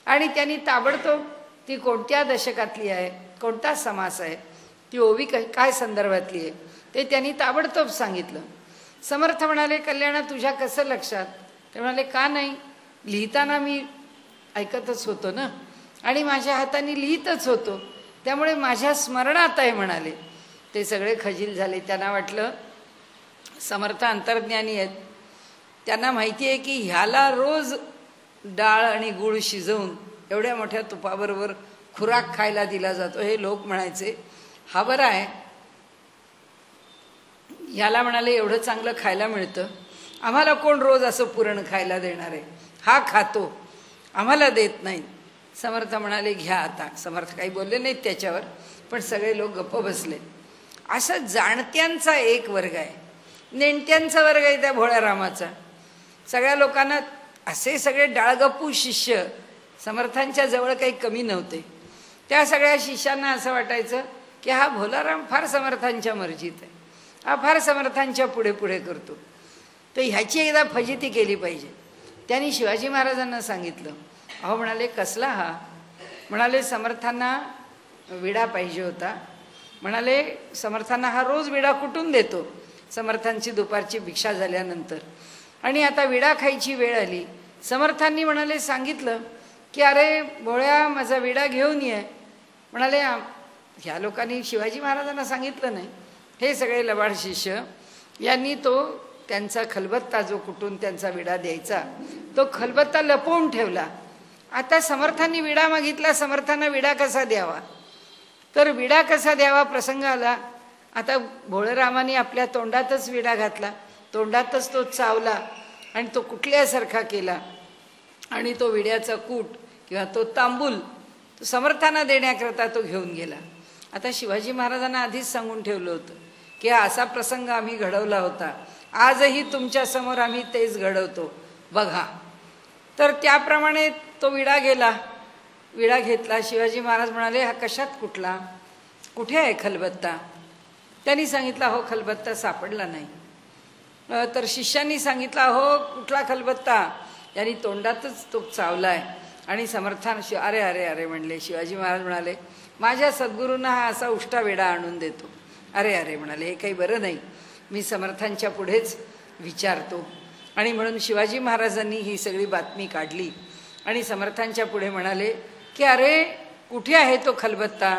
आणि त्यांनी ताबडतोब ती कोणत्या दशकातली आहे, कोणता समास आहे, ती ओवी काय संदर्भातली आहे ते त्यांनी ताबडतोब सांगितलं. समर्थ म्हणाले कल्याणा तुझ्या कसं लक्षात. ते म्हणाले का नाही, लिहिताना मी ऐकतच होतो ना आणि माझ्या हाताने लिहितच होतो, त्यामुळे माझ्या स्मरणात आहे म्हणाले. ते सगळे खजील झाले. त्यांना वाटलं समर्थ अंतर्ज्ञानी आहेत, त्यांना माहिती आहे की ह्याला रोज डाळ आणि गूळ शिजवून एवढ्या मोठ्या तुपाबरोबर खुराक खायला दिला जातो. हे लोक म्हणायचे हा बरा आहे, ह्याला म्हणाले एवढं चांगलं खायला मिळतं, आम्हाला कोण रोज असं पुरण खायला देणार आहे, हा खातो आम्हाला देत नाही. समर्थ म्हणाले घ्या आता. समर्थ काही बोलले नाहीत त्याच्यावर, पण सगळे लोक गप्प बसले. असं जाणत्यांचा एक वर्ग आहे. नेणत्यांचा वर्ग आहे त्या भोळ्या रामाचा. सगळ्या लोकांना असे सगळे डाळगप्पू शिष्य समर्थांच्या जवळ काही कमी नव्हते. त्या सगळ्या शिष्यांना असं वाटायचं की हा भोलाराम फार समर्थांच्या मर्जीत आहे, हा फार समर्थांच्या पुढे पुढे करतो, तर ह्याची एकदा फजिती केली पाहिजे. त्यांनी शिवाजी महाराजांना सांगितलं. अहो म्हणाले, कसला हा? म्हणाले, समर्थांना विडा पाहिजे होता. म्हणाले, समर्थांना हा रोज विडा कुठून देतो? समर्थांची दुपारची भिक्षा झाल्यानंतर, आणि आता विडा खायची वेळ आली. समर्थांनी म्हणाले सांगितलं की अरे भोळ्या, माझा विडा घेऊन ये. म्हणाले, ह्या लोकांनी शिवाजी महाराजांना सांगितलं नाही. हे सगळे लबाड शिष्य यांनी तो त्यांचा खलबत्ता जो कुठून त्यांचा विडा द्यायचा तो खलबत्ता लपवून ठेवला. आता समर्थांनी विडा मागितला, समर्थांना विडा कसा द्यावा? तर विडा कसा द्यावा प्रसंग आला. आता भोळरामाने आपल्या तोंडातच विडा घातला, तोंडातच तो चावला आणि तो कुठल्यासारखा केला, आणि तो विड्याचा कूट किंवा तो तांबूल तो समर्थांना देण्याकरता तो घेऊन गेला. आता शिवाजी महाराजांना आधीच सांगून ठेवलं होतं की असा प्रसंग आम्ही घडवला होता, आजही तुमच्या समोर आम्ही तेच घडवतो बघा. तर त्याप्रमाणे तो विडा गेला, विडा घेतला. शिवाजी महाराज म्हणाले, हा कशात कुठला? कुठे आहे खलबत्ता? त्यांनी सांगितलं, हो खलबत्ता सापडला नाही. तर शिष्यांनी सांगितलं, हो कुठला खलबत्ता? यांनी तोंडातच तो चावलाय. आणि समर्थान अरे अरे अरे म्हणले. शिवाजी महाराज म्हणाले, माझ्या सद्गुरूंना हा असा उष्टा विडा आणून देतो. अरे अरे म्हणाले, हे काही बरं नाही, मी समर्थांच्या पुढेच विचारतो. आणि म्हणून शिवाजी महाराजांनी ही सगळी बातमी काढली आणि समर्थांच्या पुढे म्हणाले की अरे कुठे आहे तो खलबत्ता,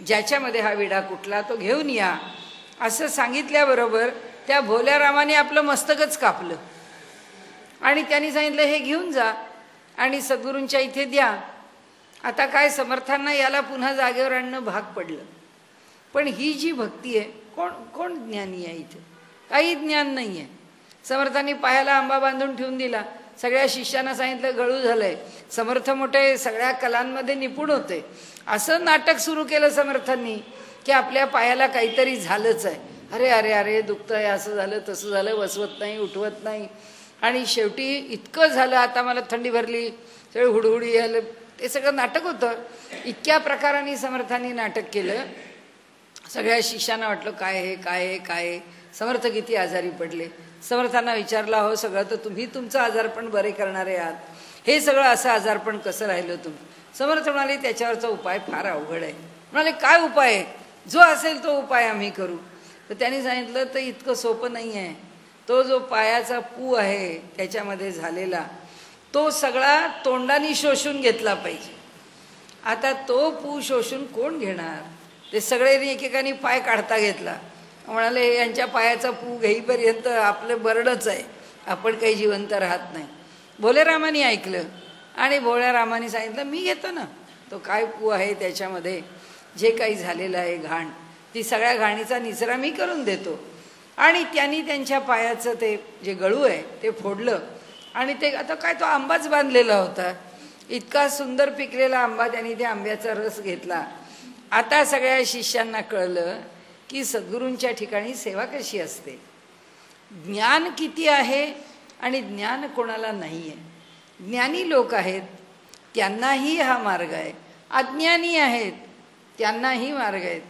ज्याच्यामध्ये हा विडा कुठला, तो घेऊन या. असं सांगितल्याबरोबर त्या भोल्या रामाने आपलं मस्तकच कापलं आणि त्यांनी सांगितलं, हे घेऊन जा आणि सद्गुरूंच्या इथे द्या. आता काय समर्थांना याला पुन्हा जागेवर आणणं भाग पडलं. पण ही जी भक्ती आहे, कोण ज्ञानी आहे इथे? काही ज्ञान नाही आहे. समर्थांनी पायाला आंबा बांधून ठेवून दिला. सगळ्या शिष्यांना सांगितलं, गळू झालंय. समर्थ मोठे सगळ्या कलांमध्ये निपुण होते. असं नाटक सुरू केलं समर्थांनी की आपल्या पायाला काहीतरी झालंच आहे. अरे अरे अरे दुखतंय, असं झालं तसं झालं, बसवत नाही, उठवत नाही. आणि शेवटी इतकं झालं, आता मला थंडी भरली, सगळं हुडहुडी आलं. ते सगळं नाटक होतं. इतक्या प्रकाराने समर्थांनी नाटक केलं. सगळ्या शिष्यांना वाटलं, काय हे काय हे काय हे? समर्थ किती आजारी पडले. समर्थांना विचारला, हो सगळं तर तुम्ही तुमचं आजारपण बरे करणारे आहात, हे सगळं असं आजारपण कसं राहिलं तुम्ही? समर्थ म्हणाले, त्याच्यावरचा उपाय फार अवघड आहे. म्हणाले, काय उपाय आहे? जो असेल तो उपाय आम्ही करू. तर त्यांनी सांगितलं, तर इतकं सोपं नाही आहे. तो जो पायाचा पू आहे त्याच्यामध्ये झालेला, तो सगळा तोंडाने शोषून घेतला पाहिजे. आता तो पू शोषून कोण घेणार? ते सगळे एकेकाने पाय काढता घेतला. म्हणाले, यांच्या पायाचा पू घेईपर्यंत आपलं बरडच आहे, आपण काही जिवंत राहत नाही. भोलेरामाने ऐकलं आणि भोळ्या रामाने सांगितलं, मी घेतो ना. तो काय पू आहे त्याच्यामध्ये जे काही झालेलं आहे घाण, ती सगळ्या घाणीचा निचरा मी करून देतो. आणि त्यांनी त्यांच्या पायाचं ते जे गळू आहे ते फोडलं आणि ते आता काय तो आंबाच बांधलेला होता. इतका सुंदर पिकलेला आंबा, त्यांनी त्या आंब्याचा रस घेतला. आता सगळ्या शिष्यांना कळलं की सद्गुरूंच्या ठिकाणी सेवा कशी असते. ज्ञान किती आहे आणि ज्ञान कोणाला नाही आहे. ज्ञानी लोक आहेत त्यांनाही हा मार्ग आहे, अज्ञानी आहेत त्यांनाही मार्ग आहेत.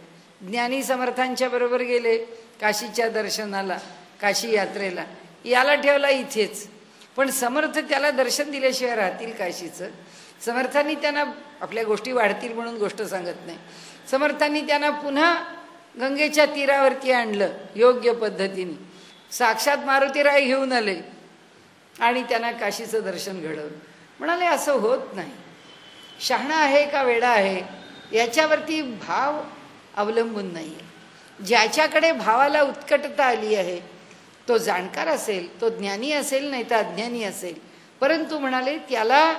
ज्ञानी समर्थांच्या बरोबर गेले काशीच्या दर्शनाला, काशी यात्रेला, याला ठेवला इथेच, पण समर्थ त्याला दर्शन दिल्याशिवाय राहतील काशीचं? समर्थांनी त्यांना आपल्या गोष्टी वाढतील म्हणून गोष्ट सांगत नाही. समर्थांनी त्यांना पुन्हा गंगेच्या तीरावरती आणलं योग्य पद्धतीने. साक्षात मारुतीराय घेऊन आले आणि त्यांना काशीचं दर्शन घडवलं. म्हणाले, असं होत नाही. शहाणा आहे का वेडा आहे याच्यावरती भाव अवलंबून नाही आहे. ज्याच्याकडे भावाला उत्कटता आली आहे तो जाणकार असेल, तो ज्ञानी असेल, नाही तर अज्ञानी असेल, परंतु म्हणाले त्याला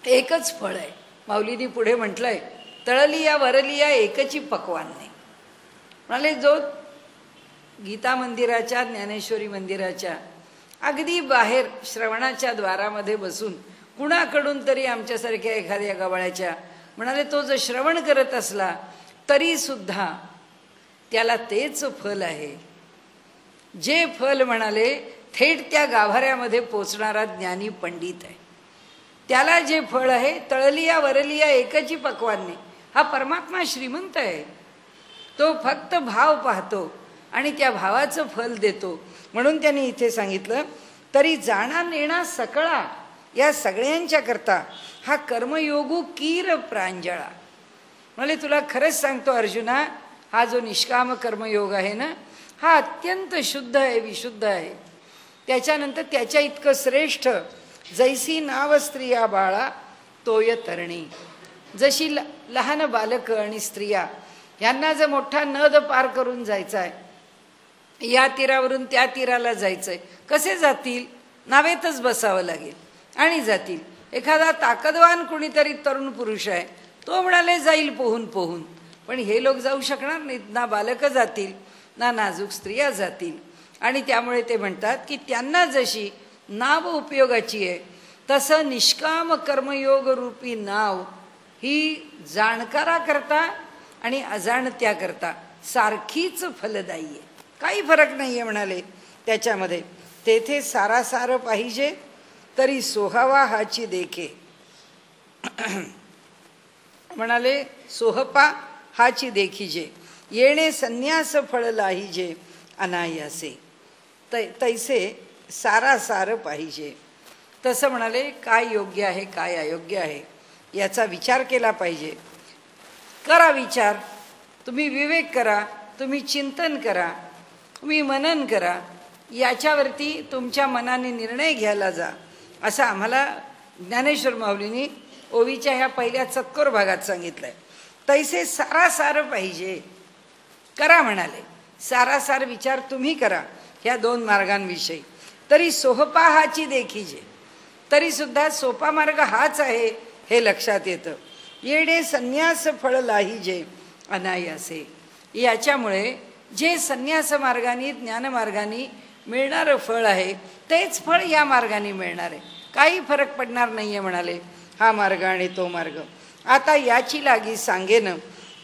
एकच फळ आहे. माऊलींनी पुढे म्हटलंय, तळलिया वरलिया एकची पक्वान नाही. म्हणाले, जो गीता मंदिराच्या, ज्ञानेश्वरी मंदिराच्या अगदी बाहेर श्रवणाच्या द्वारामध्ये बसून कुणाकडून तरी आमच्यासारख्या एखाद्या गवाळ्याच्या, म्हणाले तो जो श्रवण करत असला तरी सुद्धा त्याला तेच फल आहे. जे फल म्हणाले थेट त्या गाभाऱ्यामध्ये पोचणारा ज्ञानी पंडित आहे. त्याला जे फळ आहे तळलिया वरलिया एकची पक्वान्ने, हा परमात्मा श्रीमंत आहे. तो फक्त भाव पाहतो आणि त्या भावाचं फल देतो. म्हणून त्यांनी इथे सांगितलं, तरी जाणा नेणा सकळा या सगळ्यांच्या करता हा कर्मयोगू कीर प्रांजळा. म्हणजे तुला खरंच सांगतो अर्जुना, हा जो निष्काम कर्मयोग आहे ना, हा अत्यंत शुद्ध आहे, विशुद्ध आहे. त्याच्यानंतर त्याच्या इतकं श्रेष्ठ जैसी नाव स्त्रिया बाळा तोय तरणी. जशी लहान बालकं आणि स्त्रिया यांना जर मोठा नद पार करून जायचा आहे, या तीरावरून त्या तीराला जायचं आहे, कसे जातील? नावेतच बसावं लागेल आणि जातील. एखादा ताकदवान कुणीतरी तरुण पुरुष आहे, तो म्हणाले जाईल पोहून पोहून, पण हे लोक जाऊ शकणार नाहीत. ना बालकं जातील ना नाजूक स्त्रिया जातील. आणि त्यामुळे ते म्हणतात की त्यांना जशी नाव उपयोगाची आहे, तसं निष्काम कर्मयोग रूपी नाव ही जाणकारा करता आणि अजाणत्या करता सारखीच फलदायी आहे. काही फरक नाही आहे म्हणाले त्याच्यामध्ये. तेथे सारासार पाहिजे तरी सोहावा हाची देखे. म्हणाले सोहपा हाची देखीजे, येणे संन्यास फळ लाहीजे अनायासे. तैसे सारासार पाहिजे. तसं म्हणाले काय योग्य आहे काय अयोग्य आहे याचा विचार केला पाहिजे. करा विचार, तुम्ही विवेक करा, तुम्ही चिंतन करा, तुम्ही मनन करा, याच्यावरती तुमच्या मनाने निर्णय घ्यायला जा, असं आम्हाला ज्ञानेश्वर माऊलींनी ओवीच्या ह्या पहिल्या चतकोर भागात सांगितलंय. तैसे सारासार पाहिजे, करा म्हणाले. सारासार विचार तुम्ही करा ह्या दोन मार्गांविषयी. तरी सोहपा हाची देखीजे, तरी सुद्धा सोपा मार्ग हाच आहे हे लक्षात येतं. येणे संन्यास फळ लाहीजे अनायासे. याच्यामुळे जे संन्यास मार्गाने ज्ञानमार्गाने मिळणारं फळ आहे तेच फळ या मार्गाने मिळणार आहे. काही फरक पडणार नाही आहे म्हणाले हा मार्ग आणि तो मार्ग. आता याची लागी सांगेन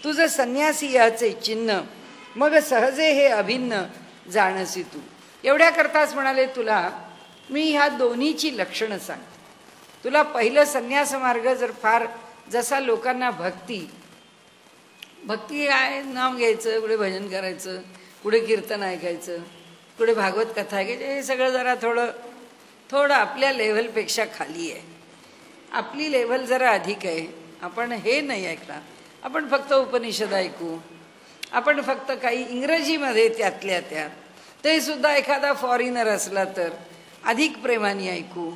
तुझं संन्यासी याचे चिन्ह, मग सहजे हे अभिन्न जाणसी तू. एवढ्या करताच म्हणाले तुला मी ह्या दोन्हीची लक्षणं सांगते. तुला पहिलं संन्यास मार्ग जर फार जसा लोकांना भक्ती आहे, नाम घ्यायचं, कुठे भजन करायचं, कुठे कीर्तन ऐकायचं, कुठे भागवत कथा ऐकायची, हे सगळं जरा थोडं आपल्या लेव्हलपेक्षा खाली आहे. आपली लेव्हल जरा अधिक आहे. आपण हे नाही ऐकणार, आपण फक्त उपनिषद ऐकू, आपण फक्त काही इंग्रजीमध्ये त्यातल्या त्यात, ते सुद्धा एखादा फॉरिनर असला तर अधिक प्रेमाने ऐकू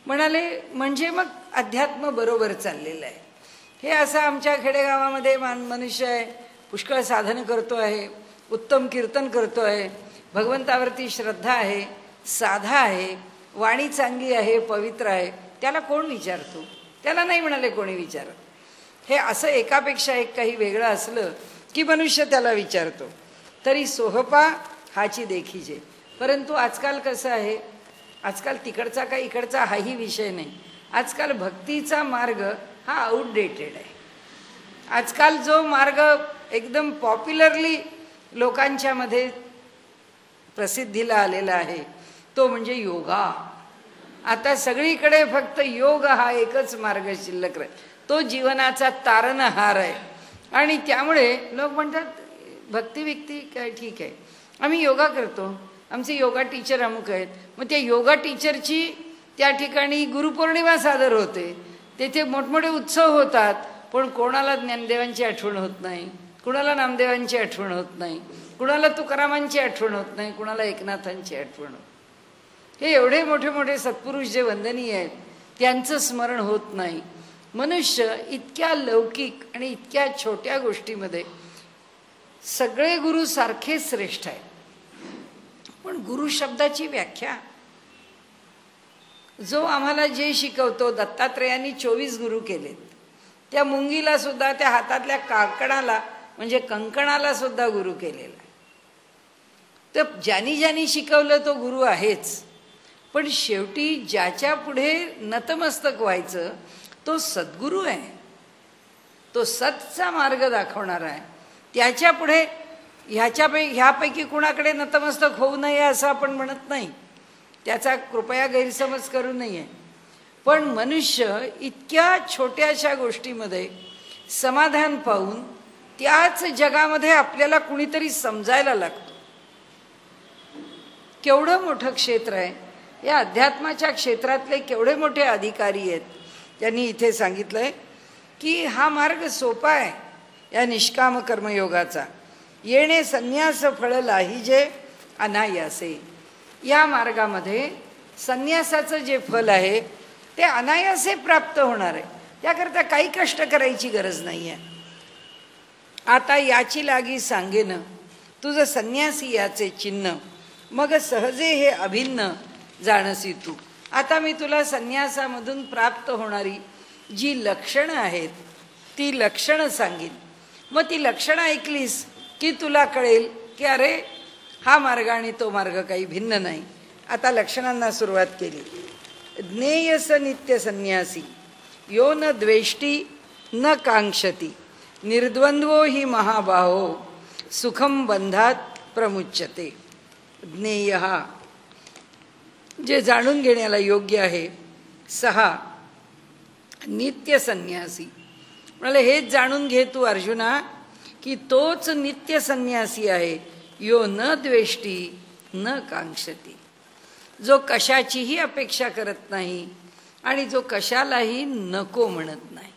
म्हणाले. म्हणजे मग अध्यात्म बरोबर चाललेलं आहे. हे असं आमच्या खेडेगावामध्ये मनुष्य आहे, पुष्कळ साधन करतो आहे, उत्तम कीर्तन करतो आहे, भगवंतावरती श्रद्धा आहे, साधा आहे, वाणी चांगली आहे, पवित्र आहे, त्याला कोण विचारतो? त्याला नाही म्हणाले कोणी विचारत. हे असं एकापेक्षा एक काही वेगळं असलं की मनुष्य त्याला विचारतो. तरी सोहपा हाची देखीजे. परंतु आजकाल कसं आहे, आजकाल तिकडचा का इकडचा हाही विषय नाही. आजकाल भक्तीचा मार्ग हा आउटडेटेड आहे. आजकाल जो मार्ग एकदम पॉप्युलरली लोकांच्या मध्ये प्रसिद्धीला आलेला आहे तो म्हणजे योगा. आता सगळीकडे फक्त योग हा एकच मार्ग शिल्लक आहे, तो जीवनाचा तारणहार आहे. आणि त्यामुळे लोक म्हणतात भक्ती व्यक्ती काय ठीक आहे, आम्ही योगा करतो, आमचे योगा टीचर अमुक आहेत. मग त्या योगा टीचरची त्या ठिकाणी गुरुपौर्णिमा सादर होते, तेथे मोठमोठे उत्सव होतात, पण कोणाला ज्ञानदेवांची आठवण होत नाही, कुणाला नामदेवांची आठवण होत नाही, कुणाला तुकारामांची आठवण होत नाही, कुणाला एकनाथांची आठवण होत. हे एवढे मोठे मोठे सत्पुरुष जे वंदनीय आहेत त्यांचं स्मरण होत नाही. मनुष्य इतक्या लौकिक आणि इतक्या छोट्या गोष्टीमध्ये सगळे गुरु सारखे श्रेष्ठ आहेत. पण गुरु शब्दाची व्याख्या, जो आम्हाला जे शिकवतो, दत्तात्रेयांनी 24 गुरु केलेत. त्या मुंगीला सुद्धा, त्या हातातल्या काकणाला म्हणजे कंकणाला सुद्धा गुरु केलेला. तर ज्यांनी शिकवलं तो गुरु आहेच, पण शेवटी ज्याच्या पुढे नतमस्तक व्हायचं तो सद्गुरू आहे, तो सतचा मार्ग दाखवणारा आहे. त्याच्या पुढे ह्यापैकी कुणाकडे नतमस्तक होऊ नये असं आपण म्हणत नाही, त्याचा कृपया गैरसमज करू नये. पण मनुष्य इतक्या छोट्याशा गोष्टीमध्ये समाधान पाहून त्याच जगामध्ये आपल्याला कुणीतरी समजायला लागतं. केवढं मोठं क्षेत्र आहे, या अध्यात्माच्या क्षेत्रातले केवढे मोठे अधिकारी आहेत. त्यांनी इथे सांगितलंय की हा मार्ग सोपा आहे या निष्काम कर्मयोगाचा. येणे संन्यास फळ लाहिजे अनायासे. या मार्गामध्ये संन्यासाचं जे फल आहे ते अनायासे प्राप्त होणार आहे. त्याकरता काही कष्ट करायची गरज नाही आहे. आता याची लागी सांगेन तुझं संन्यासी याचे चिन्ह, मग सहजे हे अभिन्न जाणसी तू. आता मी तुला संन्यासामधून प्राप्त होणारी जी लक्षणं आहेत ती लक्षणं सांगेन. मग ती लक्षणं ऐकलीस की तुला कळेल की अरे हा मार्ग आणि तो मार्ग काही भिन्न नाही. आता लक्षणांना सुरुवात केली. ज्ञेयस नित्य संन्यासी यो न द्वेष्टी न कांक्षती निर्द्वंद्वो हि महाबाहो सुखम बंधात प्रमुच्यते. ज्ञेय हा जे जाणून घेण्याला योग्य आहे. सहा नित्य संन्यासी म्हणाले हेच जाणून घे तू अर्जुना की तोच नित्य संन्यासी आहे. यो न द्वेष्टी न कांक्षती, जो कशाचीही अपेक्षा करत नाही आणि जो कशालाही नको म्हणत नाही.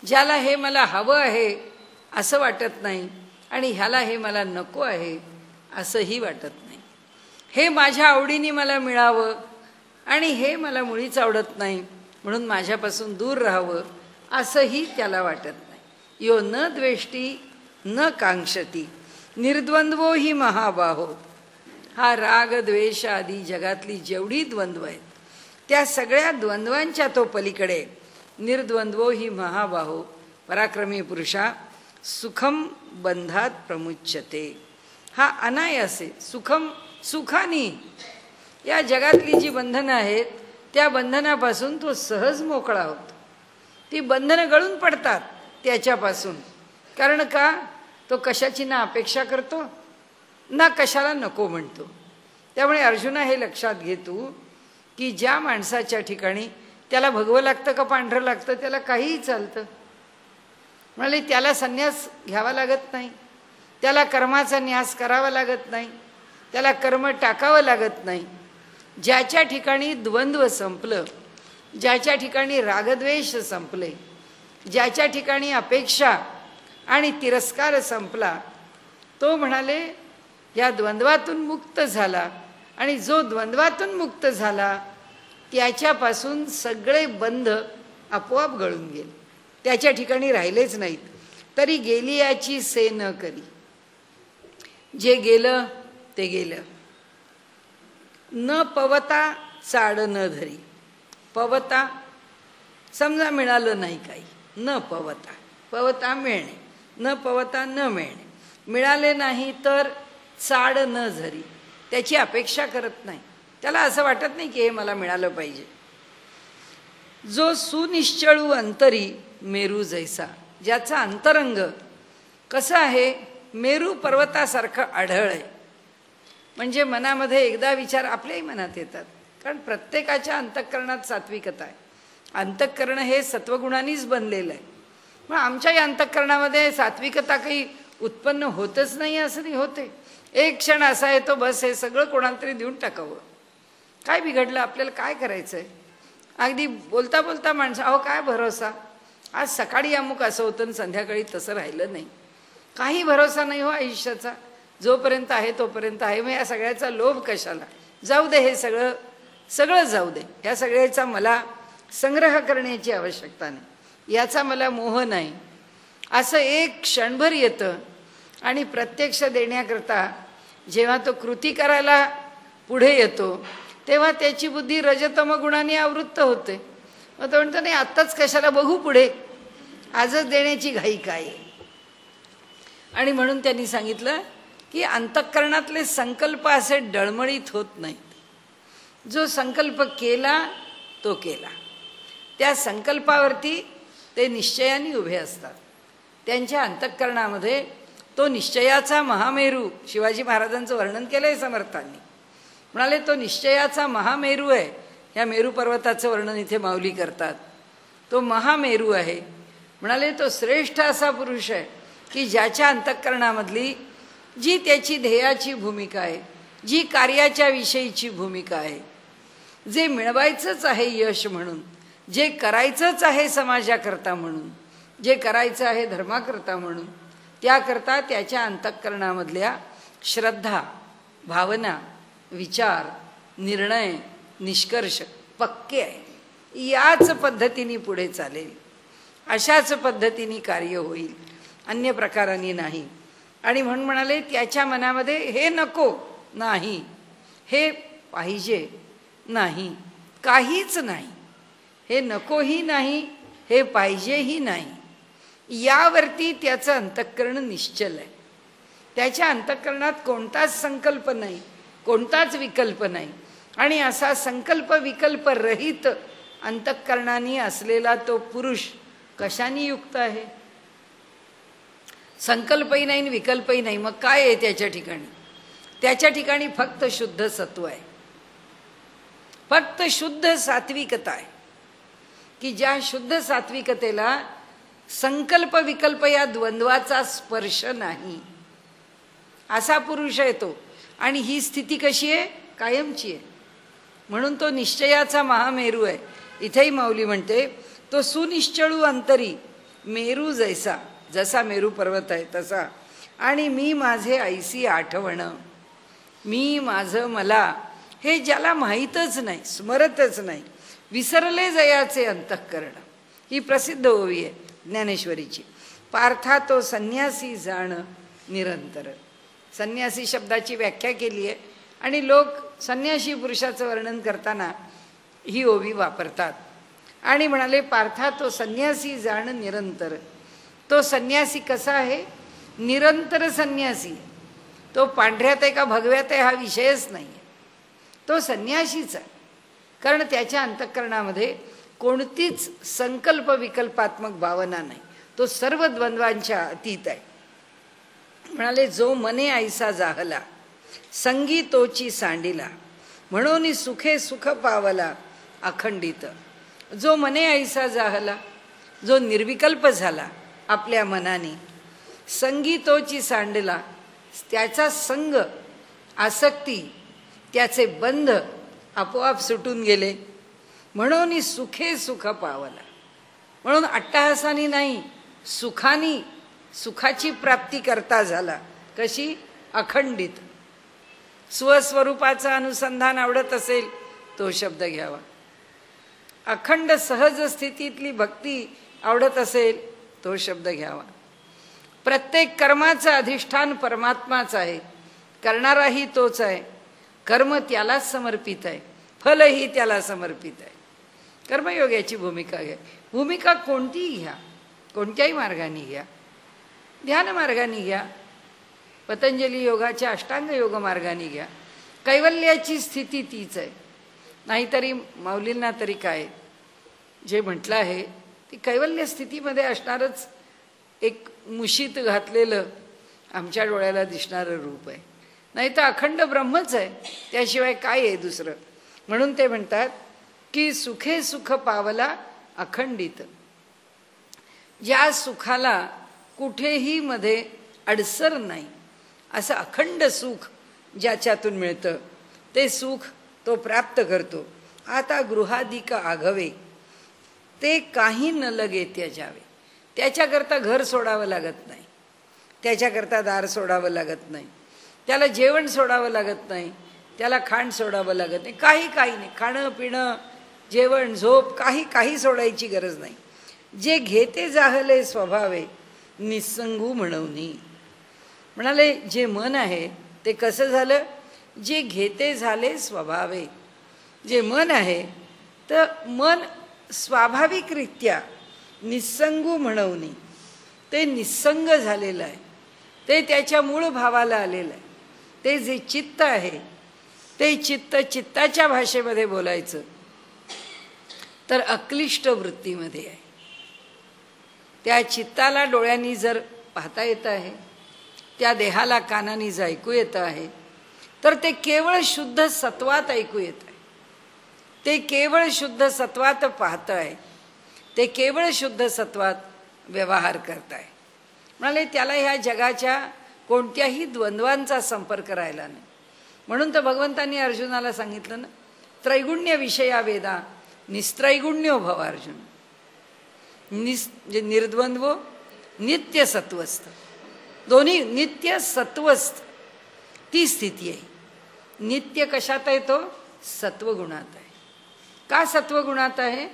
ज्याला हे मला हवं आहे असं वाटत नाही आणि ह्याला हे मला नको आहे असंही वाटत नाही. हे माझ्या आवडीने मला मिळावं आणि हे मला मुळीच आवडत नाही म्हणून माझ्यापासून दूर राहावं असंही त्याला वाटत नाही. यो न द्वेष्टी न कांक्षती निर्द्वंद्वो हि महाबाहो. हा राग द्वेष आदी जगातली जेवढी द्वंद्व आहेत त्या सगळ्या द्वंद्वांच्या तो पलीकडे. निर्द्वंद्वो हि महाबाहो पराक्रमी पुरुषा सुखम बंधात प्रमुच्यते. हा अनायासे सुखम सुखानी या जगातली जी बंधनं आहेत त्या बंधनापासून तो सहज मोकळा होतो. ती बंधनं गळून पडतात त्याच्यापासून. कारण का? तो कशाची ना अपेक्षा करतो ना कशाला नको म्हणतो. त्यामुळे अर्जुना हे लक्षात घे तू की ज्या माणसाच्या ठिकाणी त्याला भगवं लागतं का पांढरं लागतं त्याला काहीही चालतं. म्हणाले त्याला संन्यास घ्यावा लागत नाही, त्याला कर्माचा न्यास करावा लागत नाही, त्याला कर्म टाकावं लागत नाही. ज्याच्या ठिकाणी द्वंद्व संपलं, ज्याच्या ठिकाणी रागद्वेष संपले, ज्याच्या ठिकाणी अपेक्षा आणि तिरस्कार संपला, तो म्हणाले या द्वंद्वातून मुक्त झाला. आणि जो द्वंद्वातून मुक्त झाला त्याच्यापासून सगळे बंध आपोआप गळून गेले, त्याच्या ठिकाणी राहिलेच नाहीत. तरी गेली याची से न करी. जे गेलं ते गेलं. न पवता चाड न धरी. पवता समजा मिळालं नाही काही, न पवता, पवता मिळणे, न पवता न मिळणे. मिळाले नाही तर चाड न धरी, त्याची अपेक्षा करत नाही. त्याला असं वाटत नाही की हे मला मिळालं पाहिजे. जो सुनिश्चळू अंतरी मेरू जैसा. ज्याचा अंतरंग कसं आहे मेरू पर्वतासारखं आढळ आहे. म्हणजे मनामध्ये एकदा विचार आपल्याही मनात येतात, कारण प्रत्येकाच्या अंतःकरणात सात्विकता आहे. अंतःकरण हे सत्वगुणांनीच बनलेलं आहे. मग आमच्या या अंतःकरणामध्ये सात्विकता काही उत्पन्न होतच नाही असं नाही होते. एक क्षण असा येतो बस हे सगळं कोणाला तरी देऊन टाकावं. काय बिघडलं, आपल्याला काय करायचं आहे. अगदी बोलता बोलता माणसं अहो काय भरोसा, आज सकाळी अमुक असं होतं आणि संध्याकाळी तसं राहिलं नाही. काही भरोसा नाही हो आयुष्याचा. जोपर्यंत आहे तोपर्यंत आहे. मग या सगळ्याचा लोभ कशाला. जाऊ दे, हे सगळं सगळं जाऊ दे. ह्या सगळ्याचा मला संग्रह करण्याची आवश्यकता नाही, याचा मला मोह नाही असं एक क्षणभर येतं. आणि प्रत्यक्ष देण्याकरता जेव्हा तो कृती करायला पुढे येतो तेव्हा त्याची बुद्धी रजतम गुणाने आवृत्त होते. मग तो म्हणतो नाही आत्ताच कशाला, बघू पुढे, आजच देण्याची घाई काय. आणि म्हणून त्यांनी सांगितलं की अंतःकरणातले संकल्प असे डळमळीत होत नाहीत. जो संकल्प केला तो केला, त्या संकल्पावरती ते निश्चयाने उभे असतात. त्यांच्या अंतःकरणामध्ये तो निश्चयाचा महामेरू, शिवाजी महाराजांचं वर्णन केलंय समर्थांनी. म्हणाले तो निश्चयाचा महामेरू आहे. या मेरू पर्वताचं वर्णन इथे माऊली करतात. तो महामेरू आहे. म्हणाले तो श्रेष्ठ असा पुरुष आहे की ज्याच्या अंतःकरणामधली जी त्याची ध्येयाची भूमिका आहे, जी कार्याच्या विषयीची भूमिका आहे, जे मिळवायचंच आहे यश म्हणून, जे करायचंच आहे समाजाकरता म्हणून, जे करायचं आहे धर्माकरता म्हणून, त्याकरता त्याच्या अंतःकरणामधल्या श्रद्धा, भावना, विचार, निर्णय, निष्कर्ष पक्के आहे. याच पद्धतीने पुढे चालेल, अशाच पद्धतीने कार्य होईल, अन्य प्रकारांनी नाही. आणि म्हणून म्हणाले त्याच्या मनामध्ये हे नको नाही, हे पाहिजे नाही, काहीच नाही. हे नकोही नाही, हे पाहिजेही नाही. यावरती त्याचं अंतःकरण निश्चल आहे. त्याच्या अंतःकरणात कोणताच संकल्प नाही, कोणताच विकल्प नाही. आणि असा संकल्प विकल्प रहित अंतःकरणाने असलेला तो पुरुष कशाने युक्त आहे? संकल्पही नाही, विकल्पही नाही. मग काय आहे त्याच्या ठिकाणी? त्याच्या ठिकाणी फक्त शुद्ध सत्व आहे, फक्त शुद्ध सात्विकता आहे. की ज्या शुद्ध सात्विकतेला संकल्प विकल्प या द्वंद्वाचा स्पर्श नाही, असा पुरुष आहे तो. आणि ही स्थिती कशी आहे? कायमची आहे. म्हणून तो निश्चयाचा महामेरू आहे. इथेही माऊली म्हणते तो सुनिश्चळू अंतरी मेरू जैसा, जसा मेरू पर्वत आहे तसा. आणि मी माझे ऐसी आठवण, मी माझं मला, हे ज्याला माहीतच नाही, स्मरतच नाही, विसरले जयाचे अंतःकरण. ही प्रसिद्ध ओवी आहे ज्ञानेश्वरीची. पार्था तो संन्यासी जाण निरंतर. संन्यासी शब्दाची व्याख्या केली आहे आणि लोक संन्यासी पुरुषाचं वर्णन करताना ही ओवी वापरतात. आणि म्हणाले पार्था तो संन्यासी जाण निरंतर. तो संन्यासी कसा आहे? निरंतर संन्यासी. तो पांढऱ्यात आहे का भगव्यात आहे हा विषयच नाही आहे. तो संन्यासीच आहे, कारण त्याच्या अंतःकरणामध्ये कोणतीच संकल्प विकल्पात्मक भावना नाही. तो सर्व द्वंद्वांच्या अतीत आहे. म्हणाले जो मने ऐसा जाहला संगी तोची सांडिला, म्हणून सुखे सुख पावला अखंडित. जो मने ऐसा जाहला, जो निर्विकल्प झाला आपल्या मनाने, संगी तोची सांडिला, त्याचा संग, आसक्ती, त्याचे बंध आपोआप सुटून गेले. म्हणून सुखे सुख पावला. म्हणून अट्टहासानी नाही, सुखानी, सुखाची प्राप्ती करता झाला. कशी? अखंडित. स्वस्वरूपाचं अनुसंधान आवडत असेल तो शब्द घ्यावा. अखंड सहज स्थितीतली भक्ती आवडत असेल तो शब्द घ्यावा. प्रत्येक कर्माचं अधिष्ठान परमात्माच आहे, करणाराही तोच आहे, कर्म त्यालाच समर्पित आहे, फलही त्याला समर्पित आहे. कर्मयोगाची भूमिका घ्या. भूमिका कोणतीही घ्या, कोणत्याही मार्गाने घ्या. ध्यान मार्गाने घ्या, पतंजली योगाच्या अष्टांग योग मार्गाने घ्या. कैवल्याची स्थिती तीच आहे. नाहीतरी माऊलींना तरी काय जे म्हटलं आहे ती कैवल्य स्थितीमध्ये असणारच एक मुशीत घातलेलं आमच्या डोळ्याला दिसणारं रूप आहे. नाही तर अखंड ब्रह्मच आहे, त्याशिवाय काय आहे दुसरं. म्हणून ते म्हणतात की सुखे सुख पावला अखंडित. ज्या सुखाला कुठेही मध्ये अडसर नाही, असं अखंड सुख ज्याच्यातून मिळतं ते सुख तो प्राप्त करतो. आता गृहादिक आघवे ते काही न लगे त्याच्यावे. त्याच्याकरता घर सोडावं लागत नाही, त्याच्याकरता दार सोडावं लागत नाही, त्याला जेवण सोडावं लागत नाही, त्याला खाण सोडावं लागत नाही, काही नाही. खाणं पिणं जेवण झोप काही सोडायची गरज नाही. जे घेते जाहले स्वभावे निसंगू म्हणवनी. म्हणाले जे मन आहे ते कसं झालं? जे घेते झाले स्वभावे. जे मन आहे तर मन स्वाभाविकरित्या निसंगू म्हणवनी, ते निसंग झालेलं आहे, ते त्याच्या मूळ भावाला आलेलं आहे. ते जे चित्त आहे ते चित्त, चित्ताच्या भाषेमध्ये बोलायचं तर अक्लिष्ट वृत्तीमध्ये आहे. त्या चित्ताला डोळ्यांनी जर पाहता येत आहे, त्या देहाला कानाने जे ऐकू येतं आहे तर ते केवळ शुद्ध सत्वात ऐकू येत आहे, ते केवळ शुद्ध सत्वात पाहत आहे, ते केवळ शुद्ध सत्वात व्यवहार करत आहे. म्हणाले त्याला ह्या जगाच्या कोणत्याही द्वंद्वांचा संपर्क राहिला नाही. म्हणून तर भगवंतांनी अर्जुनाला सांगितलं ना, त्रैगुण्य विषया वेदा निस्त्रैगुण्यो भव अर्जुन. म्हणजे निर्द्वंद्व नित्य सत्वस्थ, दोन्ही नित्य सत्वस्थ ती स्थिती आहे. नित्य कशात आहे? तो सत्वगुणात आहे. का सत्वगुणात आहे?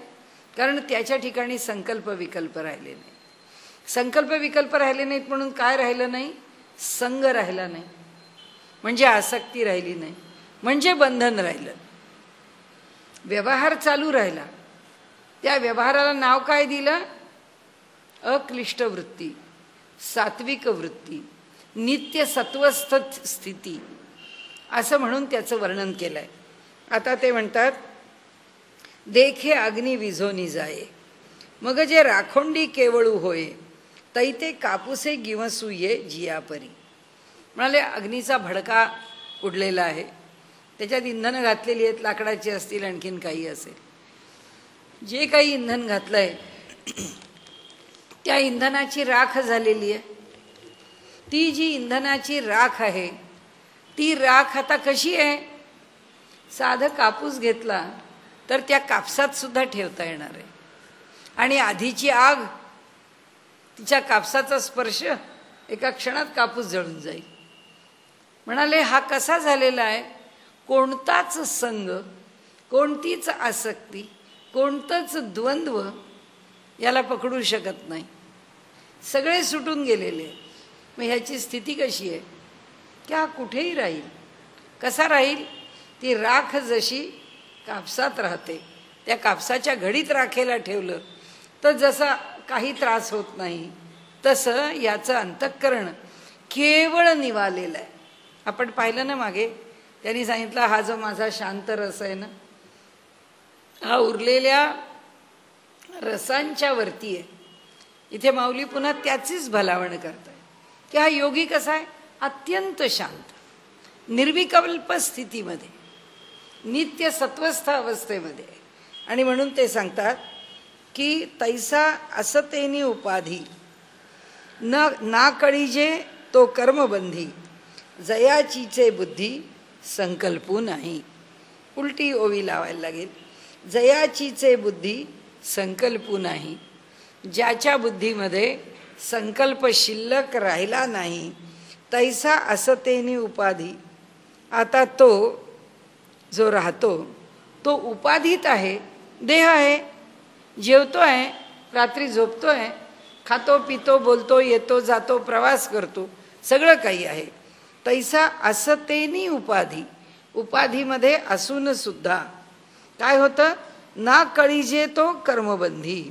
कारण त्याच्या ठिकाणी संकल्प विकल्प राहिले नाही. संकल्प विकल्प राहिले नाहीत म्हणून काय राहिलं नाही? संग राहिला नाही, म्हणजे आसक्ती राहिली नाही, म्हणजे बंधन राहिलं. व्यवहार चालू राहिला. त्या व्यवहाराला नाव काय दिलं? अक्लिष्ट वृत्ती, सात्विक वृत्ती, नित्य सत्वस्थ स्थिती असं म्हणून त्याचं वर्णन केलंय. आता ते म्हणतात देखे अग्नी विझोनी जाये, मग जे राखोंडी केवळू होय, तैते कापुसे गिवसूये जियापरी. म्हणाले अग्नीचा भडका उडलेला आहे, त्याच्यात इंधनं घातलेली आहेत, लाकडाची असतील आणखीन काही असेल. जे काही इंधन घातलंय त्या इंधनाची राख झालेली आहे. ती जी इंधनाची राख आहे ती राख आता कशी आहे? साधं कापूस घेतला तर त्या कापसात सुद्धा ठेवता येणार आहे, आणि आधीची आग, तिच्या कापसाचा स्पर्श, एका क्षणात कापूस जळून जाईल. म्हणाले हा कसा झालेला आहे? कोणताच संग, कोणतीच आसक्ती, कोणतंच द्वंद्व याला पकडू शकत नाही. सगळे सुटून गेलेले. मग ह्याची स्थिती कशी आहे? की हा कुठेही राहील. कसा राहील? ती राख जशी कापसात राहते, त्या कापसाच्या घडीत राखेला ठेवलं तर जसा काही त्रास होत नाही, तसं याचं अंतःकरण केवळ निवालेलं आहे. आपण पाहिलं ना मागे, त्यांनी सांगितलं हा जो माझा शांत रस आहे ना, हा उरलेल्या रसांच्या वरती आहे. इथे माऊली पुन्हा त्याचीच भलावण करत आहे की हा योगी कसा आहे? अत्यंत शांत, निर्विकल्प स्थितीमध्ये, नित्य सत्वस्थ अवस्थेमध्ये. आणि म्हणून ते सांगतात की तैसा असतेनी उपाधी ना कळीजे तो कर्मबंधी, जयाचीचे बुद्धी संकल्पू नाही. उलटी ओवी लावायला लागेल. जयाचीचे बुद्धी संकल्पू नाही. ज्याच्या बुद्धीमध्ये संकल्प शिल्लक राहिला नाही, तैसा असतेनी उपाधी. आता तो जो राहतो तो उपाधीत आहे, देह आहे, जेवतो आहे, रात्री झोपतो आहे, खातो पितो, बोलतो, येतो जातो, प्रवास करतो, सगळं काही आहे. तैसा असतेनी उपाधी. उपाधीमध्ये असून सुद्धा काय होतं? ना कळीजे तो कर्मबंधी.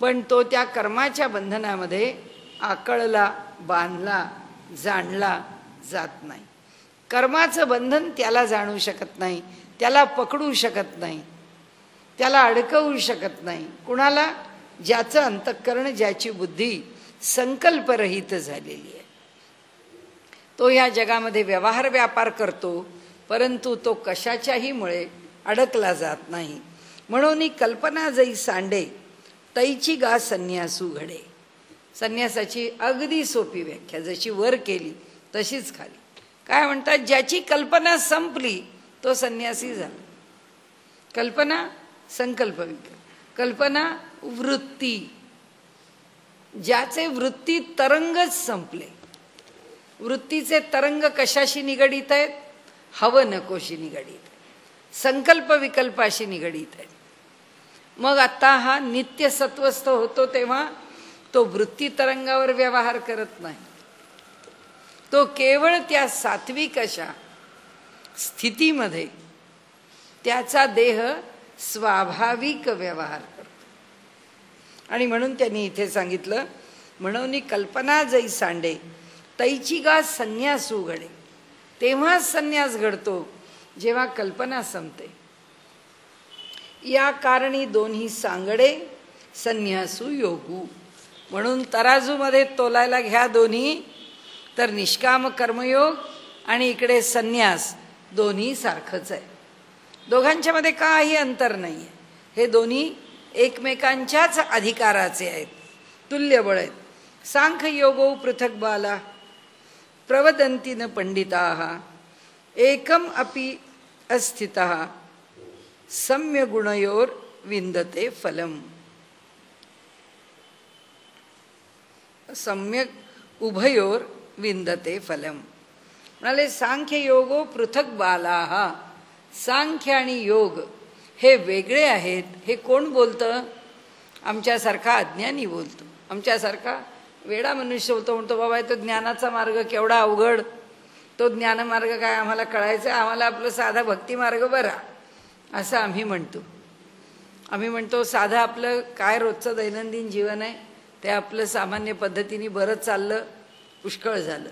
पण तो त्या कर्माच्या बंधनामध्ये आकळला, बांधला, जाणला जात नाही. कर्माचं बंधन त्याला जाणू शकत नाही, त्याला पकडू शकत नाही, त्याला अडकवू शकत नाही. कुणाला? ज्याचं अंतःकरण, ज्याची बुद्धी संकल्परहित झालेली आहे. तो ह्या जगामध्ये व्यवहार व्यापार करतो, परंतु तो कशाच्याही मुळे अडकला जात नाही. म्हणून कल्पना जै सांडे, तैची गा संन्यासू घडे. संन्यासाची अगदी सोपी व्याख्या, जशी वर केली तशीच खाली. काय म्हणतात? ज्याची कल्पना संपली तो संन्यासी झाला. कल्पना संकल्प विकल्प, कल्पना वृत्ती, ज्याचे वृत्ती तरंगच संपले. वृत्तीचे तरंग कशाशी निगडीत आहेत? हवं नकोशी निगडीत आहेत, संकल्प विकल्पाशी निगडीत आहेत. मग आता हा नित्य सत्वस्थ होतो तेव्हा तो वृत्ती तरंगावर व्यवहार करत नाही. तो केवळ त्या सात्विक अशा स्थितीमध्ये त्याचा देह स्वाभाविक व्यवहार करतो. आणि म्हणून त्यांनी इथे सांगितलं, म्हणून कल्पना जै सांडे, तैची गा संन्यासू घडे. तेव्हाच संन्यास घडतो जेव्हा कल्पना संपते. या कारणी दोन्ही सांगडे संन्यासू योगू. म्हणून तराजूमध्ये तोलायला घ्या दोन्ही, तर निष्काम कर्मयोग आणि इकडे संन्यास दोन्ही सारखंच आहे. दोघांच्या मध्ये काही अंतर नाही आहे. हे दोन्ही एकमेकांच्याच अधिकाराचे आहेत, तुल्यबळ आहेत. सांख्य योगो पृथक बाला प्रवदन्ति न पंडिताः एकम अपि अस्थितः सम्य गुणयोर विंदते फलम. सम्यक उभयोर विंदते फलम. म्हणाले सांख्य योगो पृथक बालाः. सांख्य आणि योग हे वेगळे आहेत. हे कोण बोलतं? आमच्यासारखा अज्ञानी बोलतो. आमच्यासारखा वेडा मनुष्य होतो, म्हणतो बाबा तो ज्ञानाचा मार्ग केवढा अवघड, तो ज्ञानमार्ग काय आम्हाला कळायचं, आम्हाला आपलं साधा भक्ती मार्ग बरा, असं आम्ही म्हणतो. आम्ही म्हणतो साधं आपलं काय रोजचं दैनंदिन जीवन आहे ते आपलं सामान्य पद्धतीने बरं चाललं, पुष्कळ झालं.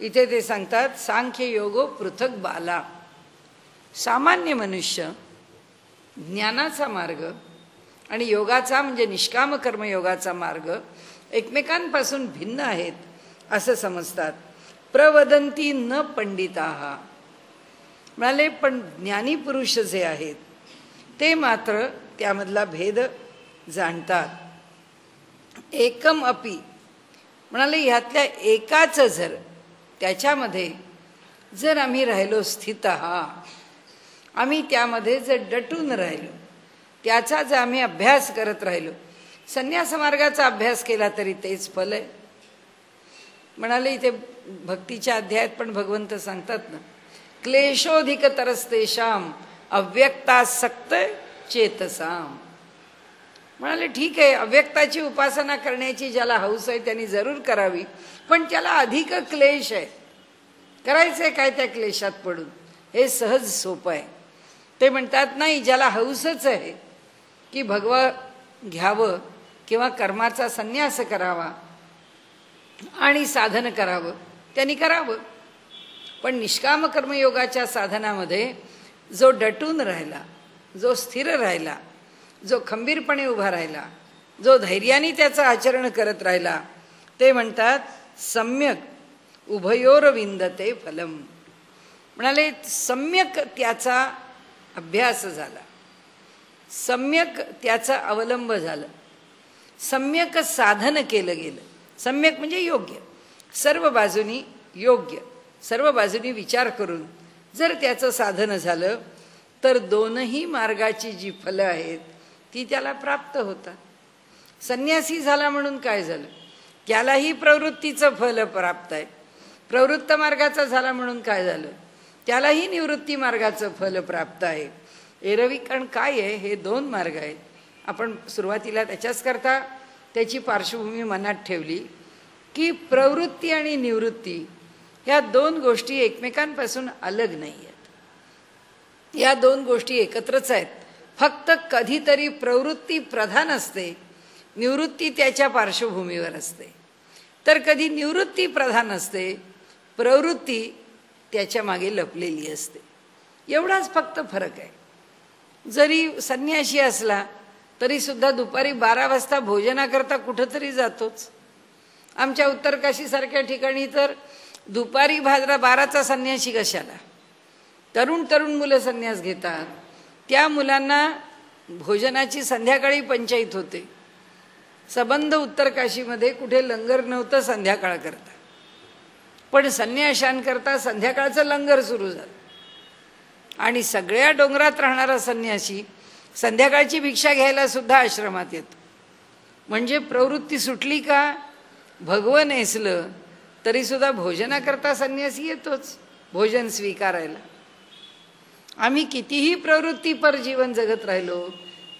इथे ते सांगतात सांख्य योगो पृथक बाला. सामान्य मनुष्य ज्ञानाचा मार्ग आणि योगाचा म्हणजे निष्काम कर्मयोगाचा मार्ग एकमेकांपासून भिन्न आहेत असं समजतात. प्रवदन्ति न पंडिताः. म्हणाले पण ज्ञानी पुरुष जे आहेत ते मात्र त्यामधला भेद जाणतात. एकम अपि म्हणाले ह्यातल्या एकाच जर त्याच्यामध्ये जर आम्ही राहिलो स्थितः, आम्ही त्यामध्ये जर डटून राहिलो, त्याचा जर आम्ही अभ्यास करत राहिलो, संन्यास मार्गाचा अभ्यास केला तरी तेच फल आहे. म्हणाले इथे भक्तीच्या अध्यायात पण भगवंत सांगतात ना, क्लेशोधिकतरस्तेषाम अव्यक्तासक्त चेतसाम. म्हणाले ठीक आहे, अव्यक्ताची उपासना करण्याची ज्याला हौस आहे त्यांनी जरूर करावी, पण त्याला अधिक क्लेश आहे. करायचंय काय त्या क्लेशात पडून? हे सहज सोपं आहे. ते म्हणतात नाही, ज्याला हौसच आहे की भगवा घ्यावं किंवा कर्माचा संन्यास करावा आणि साधन करावं, त्यांनी करावं. पण निष्काम कर्मयोगाच्या साधनामध्ये जो डटून राहिला, जो स्थिर राहिला, जो खंबीरपणे उभा राहिला, जो धैर्याने त्याचं आचरण करत राहिला, ते म्हणतात सम्यक उभयोर विंदते फलम. म्हणाले सम्यक त्याचा अभ्यास झाला, सम्यक त्याचा अवलंब झाला, सम्यक साधन केलं गेलं. सम्यक म्हणजे योग्य, सर्व बाजूनी योग्य, सर्व बाजूनी विचार करून जर त्याचं साधन झालं तर दोनही मार्गाची जी फलं आहेत ती त्याला प्राप्त होतात. संन्यासी झाला म्हणून काय झालं? त्यालाही प्रवृत्तीचं फल प्राप्त आहे. प्रवृत्त मार्गाचा झाला म्हणून काय झालं? त्यालाही निवृत्ती मार्गाचं फल प्राप्त आहे. एरवी कारण काय आहे, हे दोन मार्ग आहेत. आपण सुरुवातीला त्याच्याच करता त्याची पार्श्वभूमी मनात ठेवली की प्रवृत्ती आणि निवृत्ती ह्या दोन गोष्टी एकमेकांपासून अलग नाही आहेत. या दोन गोष्टी एकत्रच आहेत. फक्त कधीतरी प्रवृत्ती प्रधान असते, निवृत्ती त्याच्या पार्श्वभूमीवर असते. तर कधी निवृत्ती प्रधान असते, प्रवृत्ती त्याच्या मागे लपलेली असते. एवढाच फक्त फरक आहे. जरी संन्यासी असला तरी सुद्धा दुपारी 12 वाजता भोजनाकरता कुठंतरी जातोच. आमच्या उत्तर काशीसारख्या ठिकाणी तर दुपारी 12चा संन्यासी कशाला? तरुण मुलं संन्यास घेतात. त्या मुलांना भोजनाची संध्याकाळी पंचायत होते. संबंध उत्तर काशीमध्ये कुठे लंगर नव्हतं संध्याकाळ करता, पण संन्याशांकरता संध्याकाळचं लंगर सुरू झालं. आणि सगळ्या डोंगरात राहणारा संन्यासी संध्याकाळची भिक्षा घ्यायला सुद्धा आश्रमात येतो. म्हणजे प्रवृत्ती सुटली का? भगवन नेसलं तरी सुद्धा भोजनाकरता संन्यासी येतोच भोजन स्वीकारायला. आम्ही कितीही प्रवृत्तीपर जीवन जगत राहिलो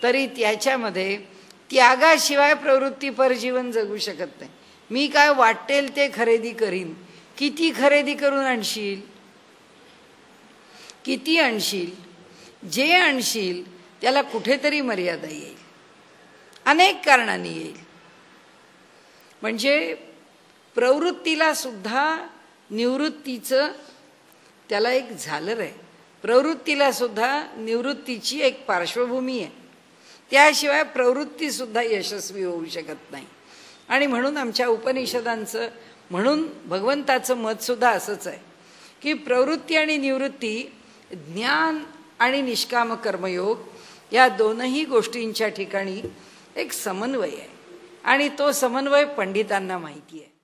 तरी त्याच्यामध्ये त्यागाशिवाय प्रवृत्तीपर जीवन जगू शकत नाही. मी काय वाटेल ते खरेदी करीन. किती खरेदी करून आणशील? किती आणशील? जे आणशील त्याला कुठेतरी मर्यादा येईल, अनेक कारणांनी येईल. म्हणजे प्रवृत्तीला सुद्धा निवृत्तीचं त्याला एक झालर आहे. प्रवृत्तीला सुद्धा निवृत्तीची एक पार्श्वभूमी आहे. त्याशिवाय प्रवृत्ती सुद्धा यशस्वी होऊ शकत नाही. आणि म्हणून आमच्या उपनिषदांचं म्हणून भगवंताचं मत सुद्धा असंच आहे की प्रवृत्ती आणि निवृत्ती, ज्ञान आणि निष्काम कर्मयोग या दोनही गोष्टींच्या ठिकाणी एक समन्वय आहे आणि तो समन्वय पंडितांना माहिती आहे.